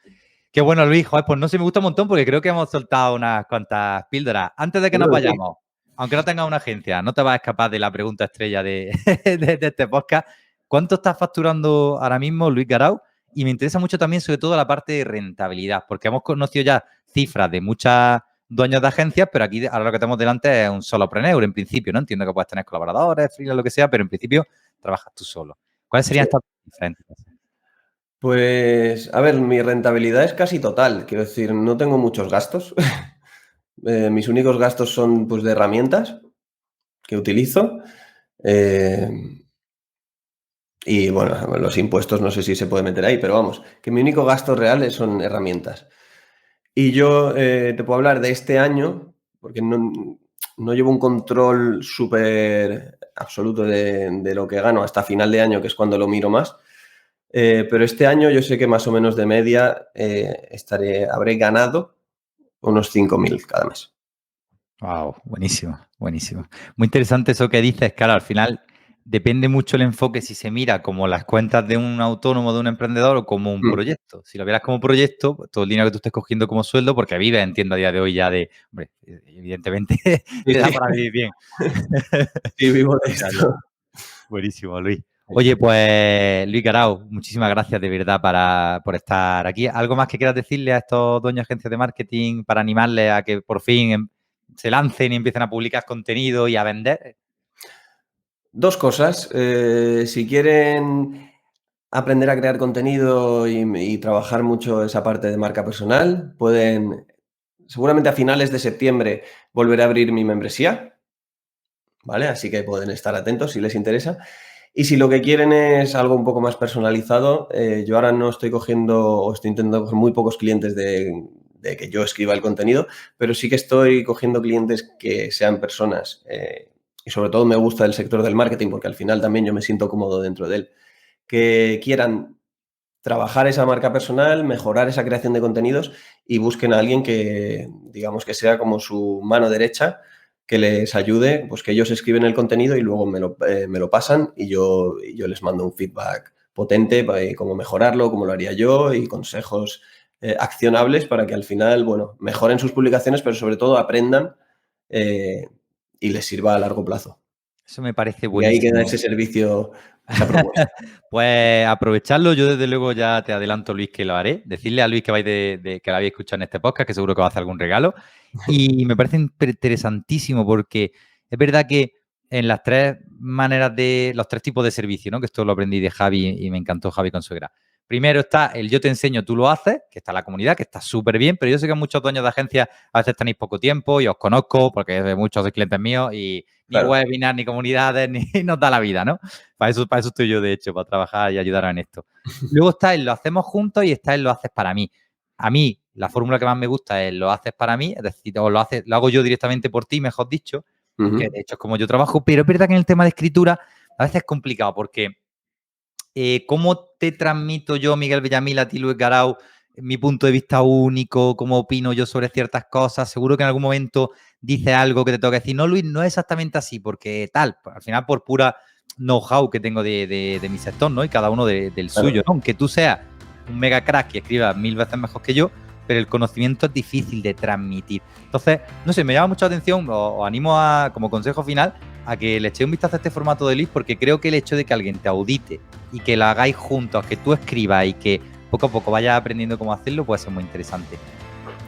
Qué bueno, Luis. Joder, pues no sé, me gusta un montón porque creo que hemos soltado unas cuantas píldoras. Antes de que nos Bueno, sí. vayamos, aunque no tengas una agencia, no te vas a escapar de la pregunta estrella de este podcast. ¿Cuánto estás facturando ahora mismo, Luis Garau? Y me interesa mucho también, sobre todo, la parte de rentabilidad, porque hemos conocido ya cifras de muchos dueños de agencias, pero aquí ahora lo que tenemos delante es un solopreneur en principio, ¿no? Entiendo que puedes tener colaboradores, freelance, lo que sea, pero en principio trabajas tú solo. ¿Cuáles serían Sí. estas diferencias? Pues, a ver, mi rentabilidad es casi total. Quiero decir, no tengo muchos gastos. Mis únicos gastos son pues, de herramientas que utilizo. Eh, y bueno, los impuestos no sé si se puede meter ahí, pero vamos, que mi único gasto real son herramientas. Y yo te puedo hablar de este año, porque no llevo un control súper absoluto de lo que gano hasta final de año, que es cuando lo miro más. Pero este año yo sé que más o menos de media habré ganado unos 5.000 cada mes. Wow, buenísimo, buenísimo. Muy interesante eso que dices, claro, al final depende mucho el enfoque si se mira como las cuentas de un autónomo, de un emprendedor o como un Mm. proyecto. Si lo vieras como proyecto, pues, todo el dinero que tú estés cogiendo como sueldo, porque vives, entiendo, a día de hoy ya de, hombre, evidentemente Sí, te da sí, para vivir bien. sí, vivo de O sea, ya, esto. buenísimo, Luis. Oye, pues Luis Guerau, muchísimas gracias de verdad por estar aquí. ¿Algo más que quieras decirle a estos dueños de agencias de marketing para animarles a que por fin se lancen y empiecen a publicar contenido y a vender? Dos cosas. Si quieren aprender a crear contenido y trabajar mucho esa parte de marca personal, pueden, seguramente a finales de septiembre, volver a abrir mi membresía, ¿vale? Así que pueden estar atentos si les interesa. Y si lo que quieren es algo un poco más personalizado, yo ahora no estoy cogiendo o estoy intentando coger muy pocos clientes de que yo escriba el contenido, pero sí que estoy cogiendo clientes que sean personas. Y sobre todo me gusta el sector del marketing porque al final también yo me siento cómodo dentro de él. Que quieran trabajar esa marca personal, mejorar esa creación de contenidos y busquen a alguien que, digamos, que sea como su mano derecha, que les ayude, pues que ellos escriben el contenido y luego me lo pasan y yo les mando un feedback potente para cómo mejorarlo, cómo lo haría yo y consejos accionables para que al final, bueno, mejoren sus publicaciones, pero sobre todo aprendan y les sirva a largo plazo. Eso me parece Y ahí queda buenísimo. ese servicio, esa propuesta. Pues aprovecharlo, yo desde luego ya te adelanto, Luis, que lo haré. Decirle a Luis que vais que lo habéis escuchado en este podcast, que seguro que va a hacer algún regalo. Y me parece interesantísimo porque es verdad que en las tres maneras los tres tipos de servicio, ¿no? Que esto lo aprendí de Javi y me encantó Javi con Suegra. Primero está el yo te enseño, tú lo haces, que está la comunidad, que está súper bien, pero yo sé que muchos dueños de agencias a veces tenéis poco tiempo y os conozco porque muchos sois clientes míos y ni Claro. webinars, ni comunidades, ni nos da la vida, ¿no? Para eso estoy yo, de hecho, para trabajar y ayudar en esto. Luego está el lo hacemos juntos y está el lo haces para mí. A mí, la fórmula que más me gusta es lo haces para mí, es decir, o lo hago yo directamente por ti, mejor dicho, que de hecho es como yo trabajo, pero es verdad que en el tema de escritura a veces es complicado porque ¿cómo te transmito yo, Miguel Villamil, a ti, Luis Guerau, mi punto de vista único, cómo opino yo sobre ciertas cosas? Seguro que en algún momento dices algo que te tengo que decir. No, Luis, no es exactamente así, porque tal, al final por pura know-how que tengo de mi sector, ¿no? Y cada uno del Claro. suyo, ¿no? Aunque tú seas un mega crack y escribas 1000 veces mejor que yo, pero el conocimiento es difícil de transmitir. Entonces, no sé, me llama mucho la atención, os animo como consejo final, a que le echéis un vistazo a este formato de list, porque creo que el hecho de que alguien te audite y que lo hagáis juntos, que tú escribas y que poco a poco vayas aprendiendo cómo hacerlo, puede ser muy interesante.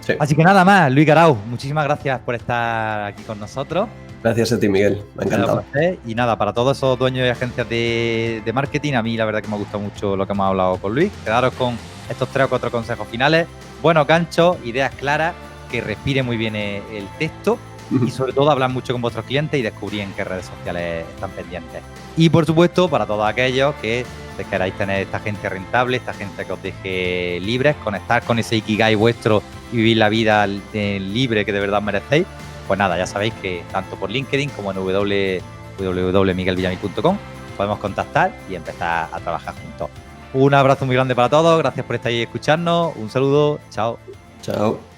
Sí. Así que nada más, Luis Guerau, muchísimas gracias por estar aquí con nosotros. Gracias a ti, Miguel. Me ha encantado. Y nada, para todos esos dueños de agencias de marketing, a mí la verdad que me ha gustado mucho lo que hemos hablado con Luis. Quedaros con estos 3 o 4 consejos finales. Buenos ganchos, ideas claras, que respire muy bien el texto y sobre todo hablar mucho con vuestros clientes y descubrir en qué redes sociales están pendientes. Y por supuesto, para todos aquellos que queráis tener esta agencia rentable, esta agencia que os deje libres, conectar con ese Ikigai vuestro y vivir la vida libre que de verdad merecéis, pues nada, ya sabéis que tanto por LinkedIn como en www.miguelvillamil.com podemos contactar y empezar a trabajar juntos. Un abrazo muy grande para todos, gracias por estar ahí y escucharnos, un saludo, chao. Chao.